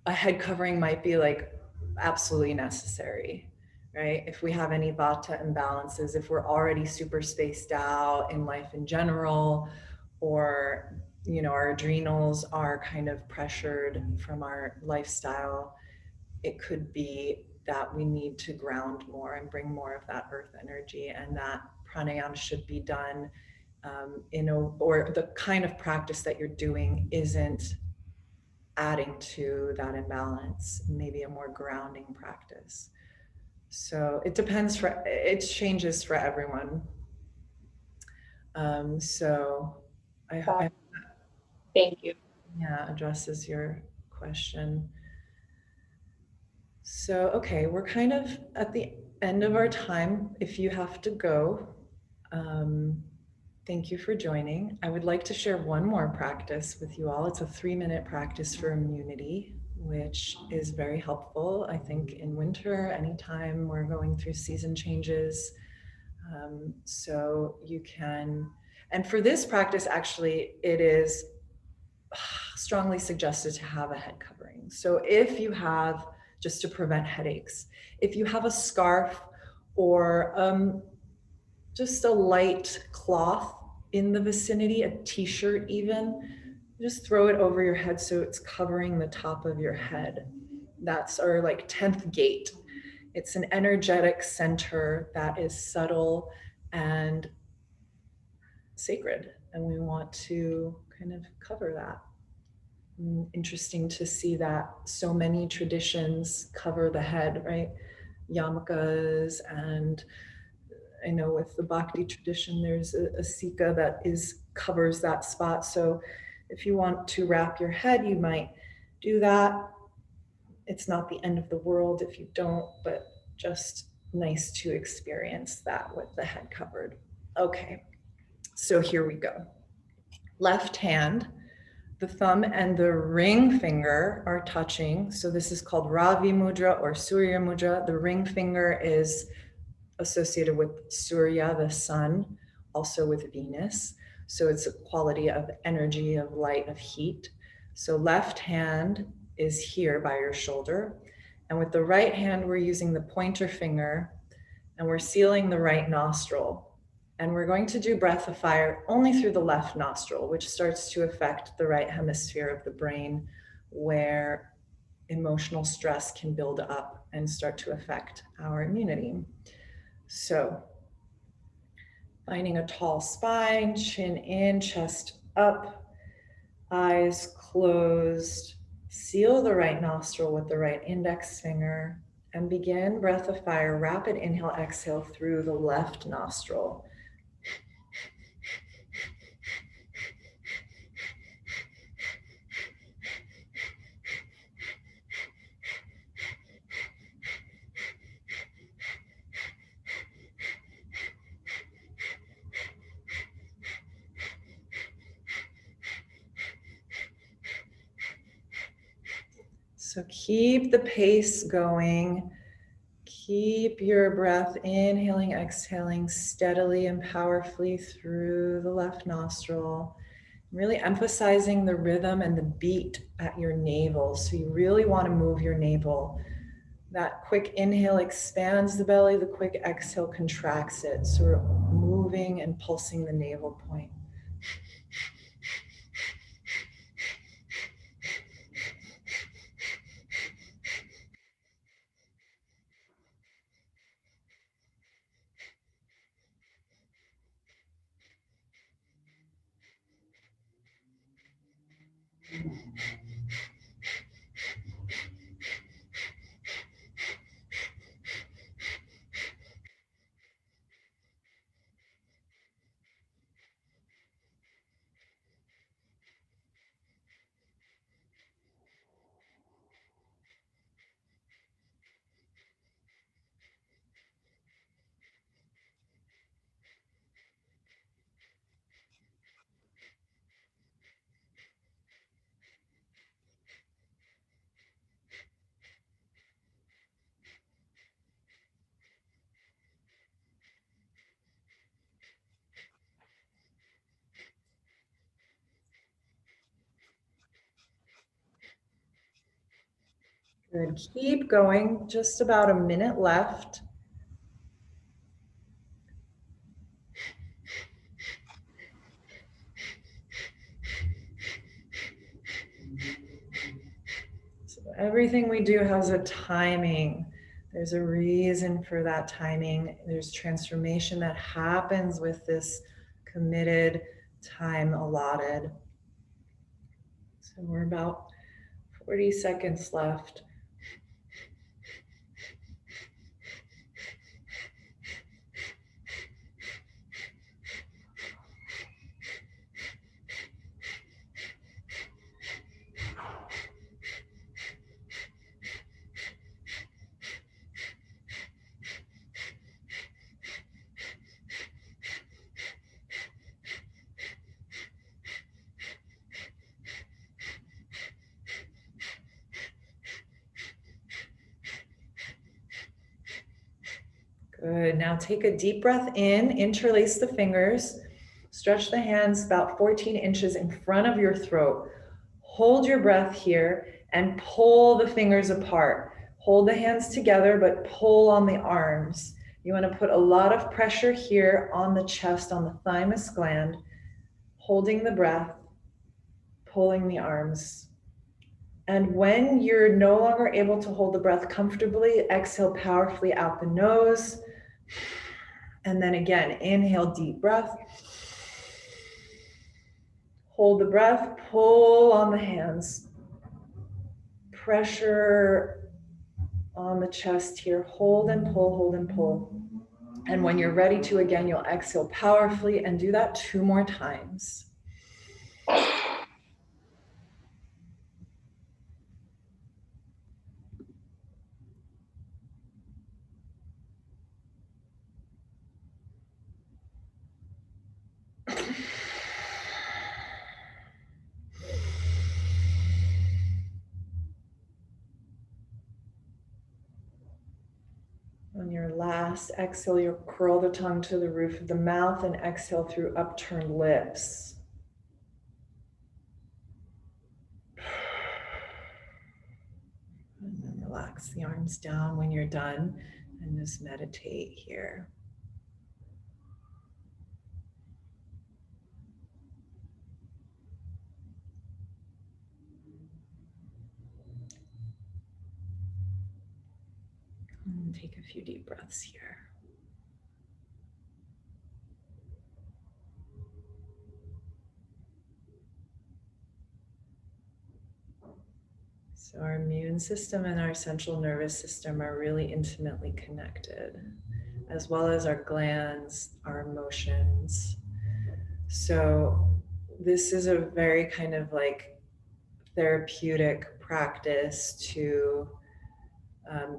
a head covering might be like absolutely necessary, right? If we have any vata imbalances, if we're already super spaced out in life in general, or, you know, our adrenals are kind of pressured from our lifestyle, it could be that we need to ground more and bring more of that earth energy, and that pranayama should be done or the kind of practice that you're doing isn't adding to that imbalance, maybe a more grounding practice. So it depends, it changes for everyone. So I hope thank you. Yeah, addresses your question. So, okay, we're kind of at the end of our time. If you have to go, thank you for joining. I would like to share one more practice with you all. It's a 3-minute practice for immunity, which is very helpful, I think, in winter, anytime we're going through season changes. So you can, and for this practice, actually, it is strongly suggested to have a head covering. So if you have, just to prevent headaches, if you have a scarf or just a light cloth in the vicinity, a t-shirt even, just throw it over your head so it's covering the top of your head. That's our like 10th gate. It's an energetic center that is subtle and sacred, and we want to kind of cover that. Interesting to see that so many traditions cover the head, right? Yarmulkes, and I know with the Bhakti tradition, there's a sika that covers that spot. So if you want to wrap your head, you might do that. It's not the end of the world if you don't, but just nice to experience that with the head covered. Okay, so here we go. Left hand, the thumb and the ring finger are touching. So this is called Ravi Mudra or Surya Mudra. The ring finger is associated with Surya, the sun, also with Venus. So it's a quality of energy, of light, of heat. So left hand is here by your shoulder. And with the right hand, we're using the pointer finger and we're sealing the right nostril. And we're going to do breath of fire only through the left nostril, which starts to affect the right hemisphere of the brain, where emotional stress can build up and start to affect our immunity. So finding a tall spine, chin in, chest up, eyes closed. Seal the right nostril with the right index finger and begin breath of fire. Rapid inhale, exhale through the left nostril. So keep the pace going. Keep your breath inhaling, exhaling steadily and powerfully through the left nostril. Really emphasizing the rhythm and the beat at your navel. So you really want to move your navel. That quick inhale expands the belly, the quick exhale contracts it. So we're moving and pulsing the navel point. Good. Keep going. Just about a minute left. So everything we do has a timing. There's a reason for that timing. There's transformation that happens with this committed time allotted. So we're about 40 seconds left. Good. Now take a deep breath in, interlace the fingers, stretch the hands about 14 inches in front of your throat. Hold your breath here and pull the fingers apart. Hold the hands together, but pull on the arms. You want to put a lot of pressure here on the chest, on the thymus gland, holding the breath, pulling the arms. And when you're no longer able to hold the breath comfortably, exhale powerfully out the nose. And then again, inhale, deep breath. Hold the breath, pull on the hands. Pressure on the chest here. Hold and pull, hold and pull. And when you're ready to, again, you'll exhale powerfully and do that 2 more times. On your last exhale, you'll curl the tongue to the roof of the mouth and exhale through upturned lips. And then relax the arms down when you're done and just meditate here. And take a few deep breaths here. So our immune system and our central nervous system are really intimately connected, as well as our glands, our emotions. So this is a very kind of like therapeutic practice to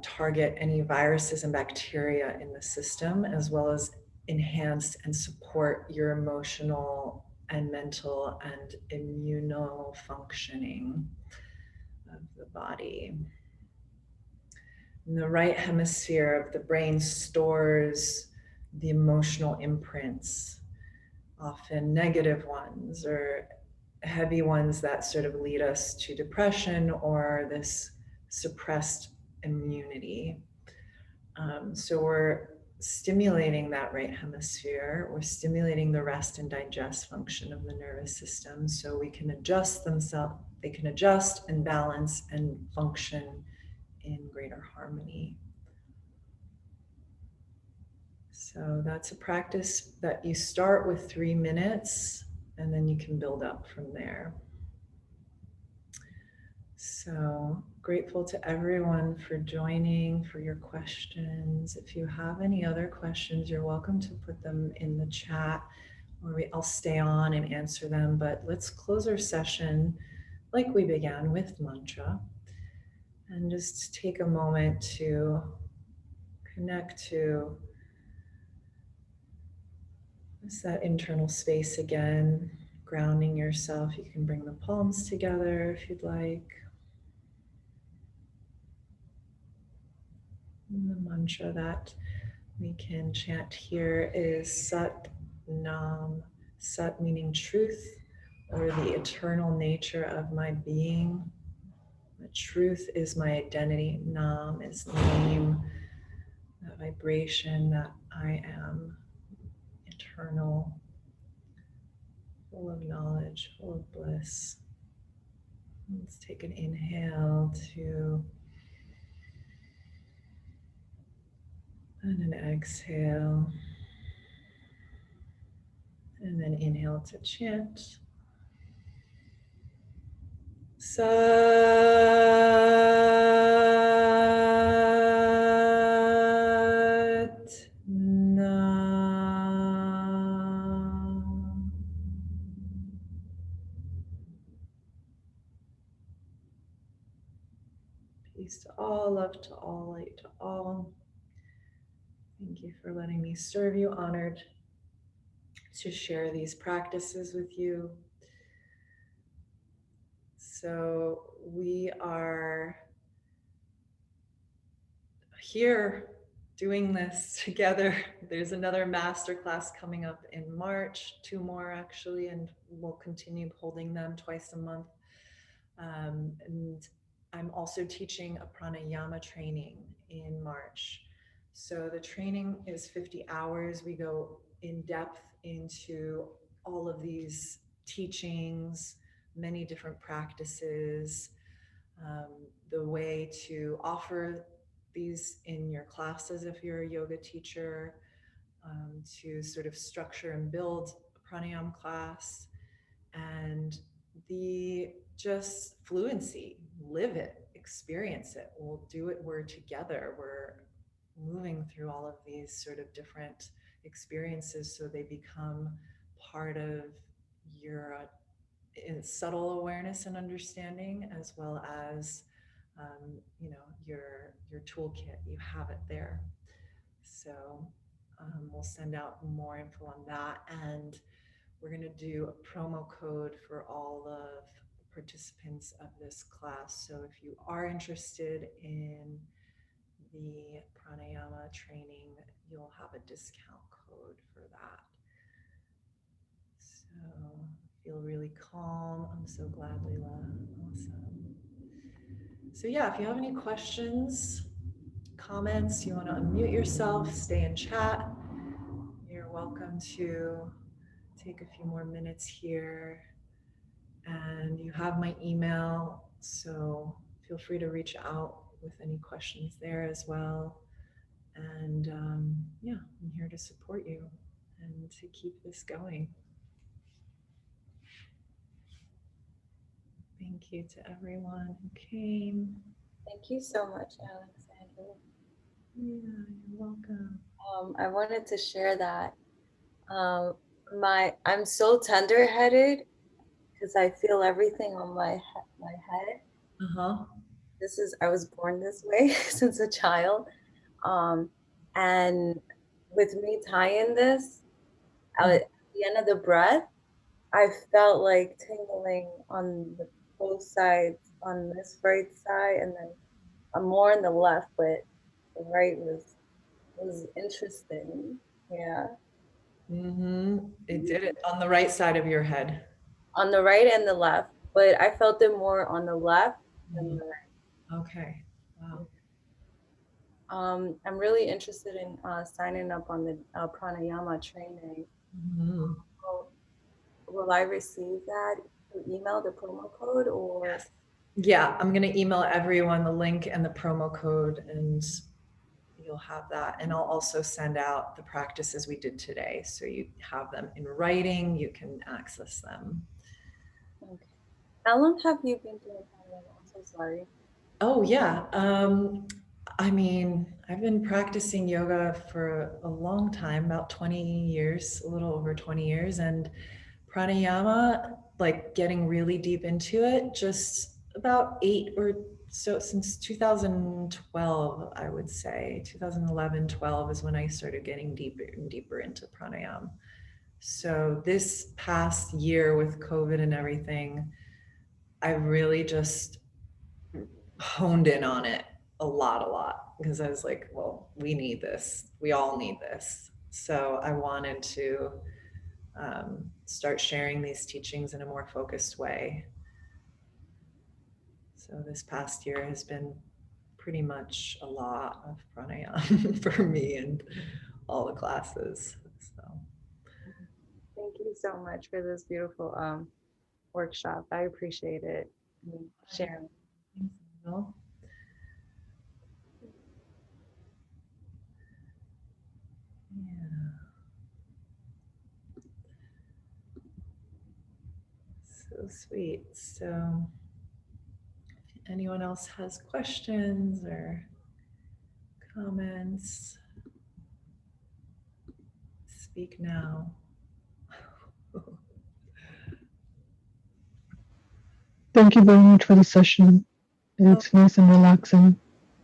target any viruses and bacteria in the system, as well as enhance and support your emotional and mental and immunal functioning of the body. And the right hemisphere of the brain stores the emotional imprints, often negative ones or heavy ones that sort of lead us to depression or this suppressed immunity. So we're stimulating that right hemisphere. We're stimulating the rest and digest function of the nervous system so we can adjust themselves. They can adjust and balance and function in greater harmony. So that's a practice that you start with 3 minutes and then you can build up from there. So grateful to everyone for joining, for your questions. If you have any other questions, you're welcome to put them in the chat or I'll stay on and answer them. But let's close our session like we began with mantra and just take a moment to connect to that internal space again, grounding yourself. You can bring the palms together if you'd like. And the mantra that we can chant here is Sat Nam. Sat meaning truth or the eternal nature of my being, Truth is my identity. Nam is name, that vibration that I am eternal, full of knowledge, full of bliss. Let's take an inhale to, and an exhale. And then inhale to chant. Sat Nam. Peace to all, love to all, light to all. Thank you for letting me serve you. Honored to share these practices with you. So we are here doing this together. There's another masterclass coming up in March, 2 more actually, and we'll continue holding them twice a month. And I'm also teaching a pranayama training in March. So the training is 50 hours. We go in depth into all of these teachings, many different practices, the way to offer these in your classes if you're a yoga teacher, to sort of structure and build a pranayama class, and the just fluency, live it, experience it. We'll do it, we're together, we're moving through all of these sort of different experiences so they become part of your in subtle awareness and understanding, as well as your toolkit. You have it there. So we'll send out more info on that, and we're going to do a promo code for all of the participants of this class. So if you are interested in the pranayama training, you'll have a discount code for that. So feel really calm. I'm so glad, Leila. Awesome. So yeah, if you have any questions, comments, you want to unmute yourself, stay in chat, you're welcome to take a few more minutes here. And you have my email, so feel free to reach out with any questions there as well. And yeah, I'm here to support you and to keep this going. Thank you to everyone who came. Thank you so much, Alexandra. Yeah, you're welcome. I wanted to share that I'm so tender-headed because I feel everything on my head. I was born this way since a child, and with me tying this at the end of the breath, I felt like tingling on both sides, on this right side, and then more on the left, but the right was interesting. Yeah. It did it on the right side of your head. On the right and the left, but I felt it more on the left than the right. Okay. Wow. I'm really interested in signing up on the pranayama training. Will I receive that through email, the promo code, or? Yes. Yeah, I'm going to email everyone the link and the promo code, and you'll have that. And I'll also send out the practices we did today, so you have them in writing, you can access them. Okay. How long have you been doing pranayama? I'm so sorry. Oh yeah. I mean, I've been practicing yoga for a long time, about 20 years, a little over 20 years. And pranayama, like getting really deep into it, just about 8 or so, since 2012, I would say. 2011, 12 is when I started getting deeper and deeper into pranayama. So this past year with COVID and everything, I really just honed in on it a lot, because I was like, well, we need this. We all need this. So I wanted to start sharing these teachings in a more focused way. So this past year has been pretty much a lot of pranayama for me and all the classes. So Thank you so much for this beautiful workshop. I appreciate it. And sharing. thanks, Angel. Yeah. So sweet. So if anyone else has questions or comments, speak now. Thank you very much for the session. It's nice and relaxing.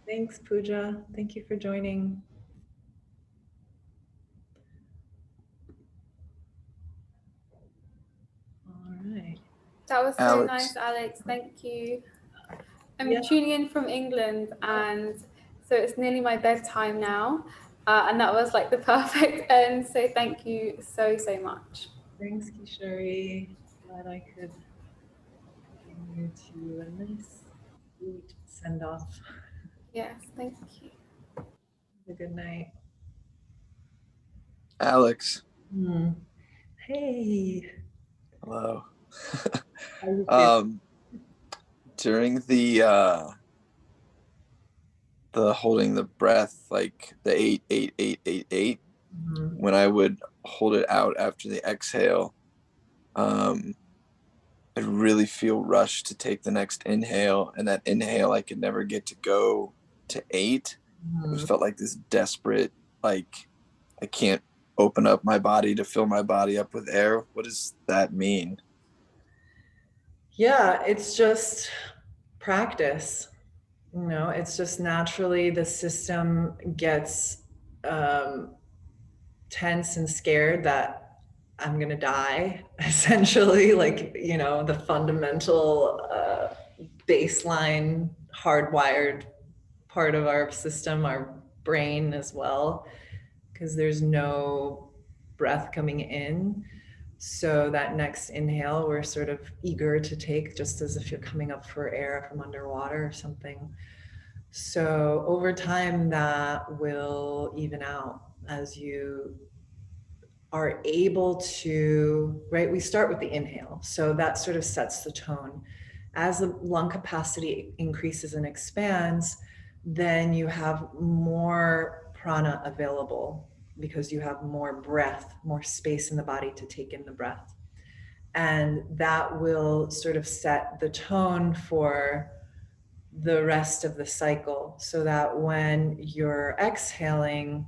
Thanks, Pooja. Thank you for joining. All right. That was so Alex. nice, Alex. Thank you. I'm Yeah. tuning in from England, and so it's nearly my bedtime now. And that was like the perfect end. So thank you so much. Thanks, Kishori. Glad I could bring you to a nice, sweet send off. Yes, thank you. Have a good night. Alex. Hey. Hello. How you feeling? During the holding the breath, like the 8, 8, 8, 8, 8, when I would hold it out after the exhale, I'd really feel rushed to take the next inhale, and that inhale I could never get to go to 8. It felt like this desperate, like I can't open up my body to fill my body up with air. What does that mean? Yeah, it's just practice. You know, it's just naturally the system gets tense and scared that I'm gonna die, essentially. Like, you know, the fundamental baseline hardwired part of our system, our brain as well, because there's no breath coming in. So that next inhale, we're sort of eager to take, just as if you're coming up for air from underwater or something. So over time, that will even out as you are able to, right? We start with the inhale. So that sort of sets the tone. As the lung capacity increases and expands, then you have more prana available because you have more breath, more space in the body to take in the breath. And that will sort of set the tone for the rest of the cycle, so that when you're exhaling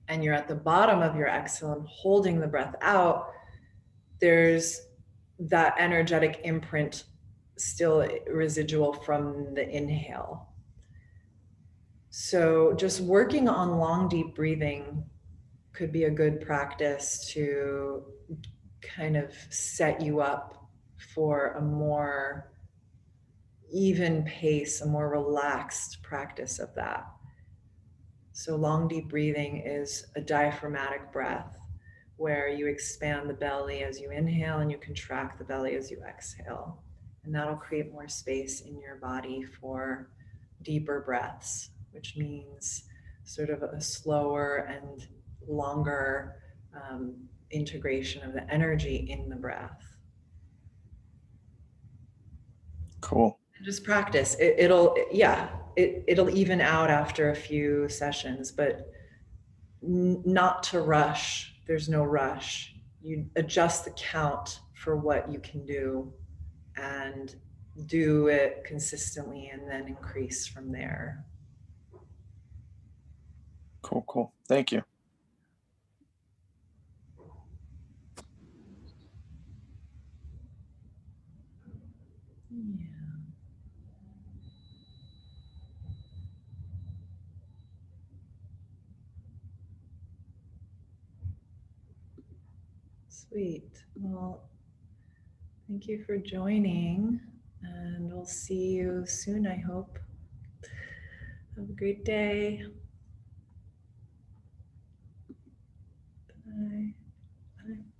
and you're at the bottom of your exhale and holding the breath out, there's that energetic imprint still residual from the inhale. So just working on long, deep breathing could be a good practice to kind of set you up for a more even pace, a more relaxed practice of that. So long, deep breathing is a diaphragmatic breath where you expand the belly as you inhale and you contract the belly as you exhale. And that'll create more space in your body for deeper breaths, which means sort of a slower and longer integration of the energy in the breath. Cool. Just practice. It'll even out after a few sessions, but not to rush. There's no rush. You adjust the count for what you can do and do it consistently and then increase from there. Cool. Thank you. Yeah. Sweet. Well, thank you for joining, and we'll see you soon, I hope. Have a great day. Bye. Bye.